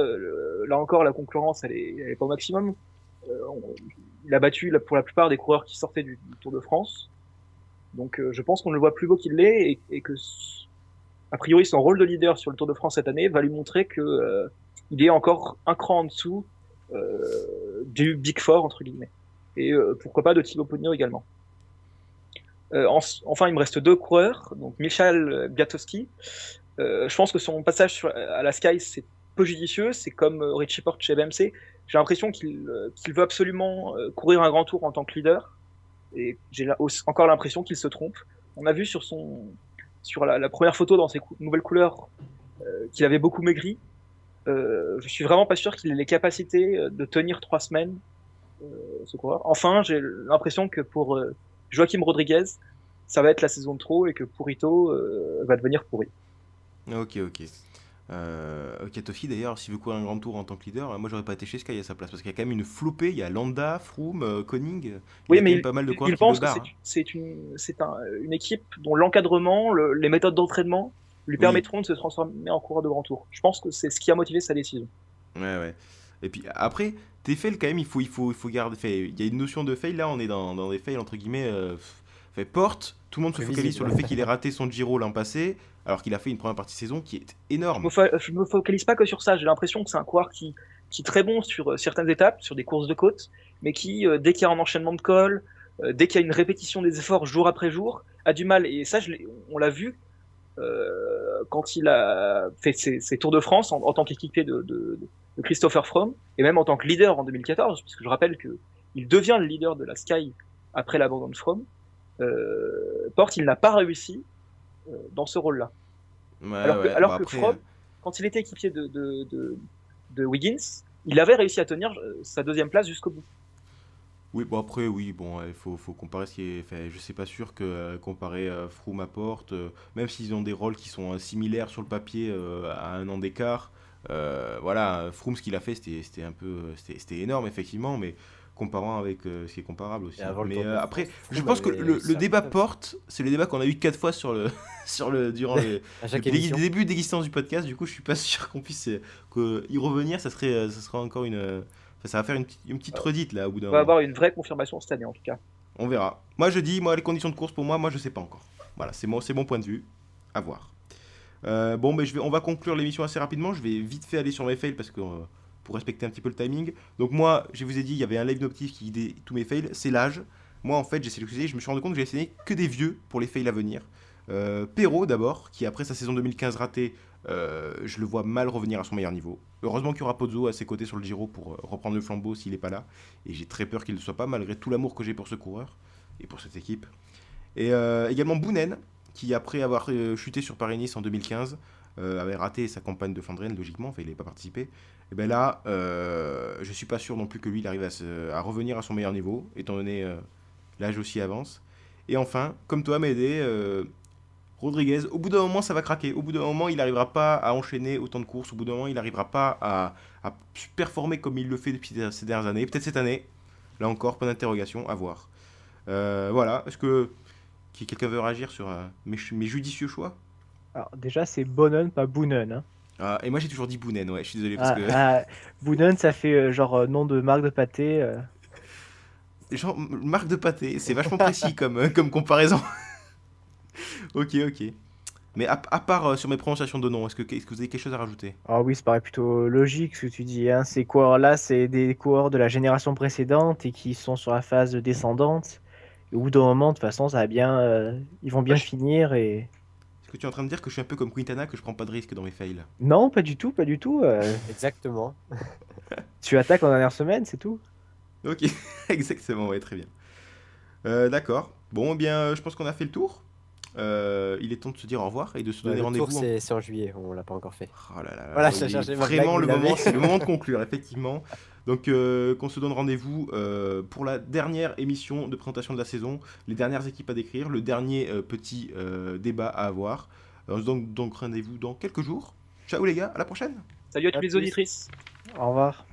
là encore, la concurrence, elle est pas au maximum. il a battu pour la plupart des coureurs qui sortaient du Tour de France. Donc je pense qu'on ne le voit plus beau qu'il l'est et que a priori son rôle de leader sur le Tour de France cette année va lui montrer que il est encore un cran en dessous du Big Four entre guillemets. Et pourquoi pas de Thibaut Pinot également. Enfin, il me reste 2 coureurs, donc Michal Biatowski. Je pense que son passage à la Sky, c'est peu judicieux. C'est comme Richie Porte chez BMC. J'ai l'impression qu'il veut absolument courir un grand tour en tant que leader. Et j'ai encore l'impression qu'il se trompe. On a vu sur la première photo dans ses nouvelles couleurs qu'il avait beaucoup maigri. Je suis vraiment pas sûr qu'il ait les capacités de tenir 3 semaines ce coureur. Enfin, j'ai l'impression que pour Joaquim Rodriguez, ça va être la saison de trop et que Purito va devenir pourri. Ok. Tofi d'ailleurs, s'il veut courir un grand tour en tant que leader, moi j'aurais pas été chez Sky à sa place parce qu'il y a quand même une flopée, il y a Landa, Froome, Koenig, Oui, il y a mais quand même pas mal de coureurs il qui le pense que barrent. c'est une équipe dont l'encadrement, les méthodes d'entraînement lui Oui. permettront de se transformer en coureur de grand tour. Je pense que c'est ce qui a motivé sa décision. Ouais. Et puis après, tes fails quand même, il faut garder. Il y a une notion de fail là, on est dans des fails entre guillemets. Porte, tout le monde se focalise sur le fait qu'il ait raté son Giro l'an passé, alors qu'il a fait une première partie de saison qui est énorme. Je me focalise pas que sur ça. J'ai l'impression que c'est un coureur qui est très bon sur certaines étapes, sur des courses de côte, mais qui, dès qu'il y a un enchaînement de cols, dès qu'il y a une répétition des efforts jour après jour, a du mal. Et ça, on l'a vu quand il a fait ses Tours de France en tant qu'équipier de Christopher Froome, et même en tant que leader en 2014, puisque je rappelle qu'il devient le leader de la Sky après l'abandon de Froome. Porte, il n'a pas réussi dans ce rôle-là. Alors que Froome, quand il était équipier de Wiggins, il avait réussi à tenir sa 2e place jusqu'au bout. Oui, bon après, il faut comparer ce qui est fait. Je suis pas sûr que comparer Froome à Porte, même s'ils ont des rôles qui sont similaires sur le papier à un an d'écart, voilà, Froome ce qu'il a fait c'était énorme effectivement, mais comparant avec ce qui est comparable aussi. Mais après, je pense que le débat Porte, c'est le débat qu'on a eu 4 fois durant depuis le début d'existence du podcast. Du coup, je suis pas sûr qu'on puisse y revenir. Ça sera encore ça va faire une petite redite là au bout d'un moment. On va avoir une vraie confirmation cette année en tout cas. On verra. Moi je dis, les conditions de course pour moi je sais pas encore. Voilà, c'est mon point de vue. À voir. On va conclure l'émission assez rapidement. Je vais vite fait aller sur mes fails parce que pour respecter un petit peu le timing. Donc moi, je vous ai dit, il y avait un live d'Optif qui guidait tous mes fails. C'est l'âge. Moi en fait, j'ai sélectionné, je me suis rendu compte que j'ai sélectionné que des vieux pour les fails à venir. Perrault d'abord, qui après sa saison 2015 ratée, je le vois mal revenir à son meilleur niveau. Heureusement qu'il y aura Pozzo à ses côtés sur le Giro pour reprendre le flambeau s'il n'est pas là. Et j'ai très peur qu'il ne le soit pas, malgré tout l'amour que j'ai pour ce coureur et pour cette équipe. Et également Bounen, qui après avoir chuté sur Paris-Nice en 2015, avait raté sa campagne de Flandrienne, logiquement, il n'avait pas participé. Et bien là, je suis pas sûr non plus que lui il arrive à revenir à son meilleur niveau, étant donné l'âge aussi avance. Et enfin, comme toi Médé, Rodriguez, au bout d'un moment ça va craquer, au bout d'un moment il n'arrivera pas à enchaîner autant de courses, au bout d'un moment il n'arrivera pas à performer comme il le fait depuis ces dernières années, peut-être cette année, là encore, point d'interrogation, à voir. Voilà, est-ce que quelqu'un veut réagir sur mes judicieux choix? Alors déjà c'est Bonnen, pas Boonen. Hein. Et moi j'ai toujours dit Bounen, ouais, je suis désolé parce que... Boonen ça fait genre nom de marque de pâté. Genre marque de pâté, c'est vachement précis comme comparaison. Ok. Mais à part sur mes prononciations de nom, est-ce que vous avez quelque chose à rajouter? Ah oui, ça paraît plutôt logique ce que tu dis. Hein. Ces coureurs-là, c'est des coureurs de la génération précédente et qui sont sur la phase descendante. Et au bout d'un moment, de toute façon, ça va bien, ils vont bien finir. Et... Est-ce que tu es en train de dire que je suis un peu comme Quintana, que je prends pas de risque dans mes fails? Non, pas du tout, pas du tout. Exactement. Tu attaques en dernière semaine, c'est tout. Ok, exactement, ouais, très bien. D'accord. Bon, eh bien, je pense qu'on a fait le tour. Il est temps de se dire au revoir et de se donner Le rendez-vous. tour, c'est en juillet, on l'a pas encore fait. Oh là là, Voilà, oui, je cherchais ma vraiment blague, vous l'avez. c'est le moment de conclure, effectivement. Donc, qu'on se donne rendez-vous pour la dernière émission de présentation de la saison, les dernières équipes à décrire, le dernier petit débat à avoir. On se donne donc rendez-vous dans quelques jours. Ciao les gars, à la prochaine. Salut à À tous les plus. auditrices. Au revoir.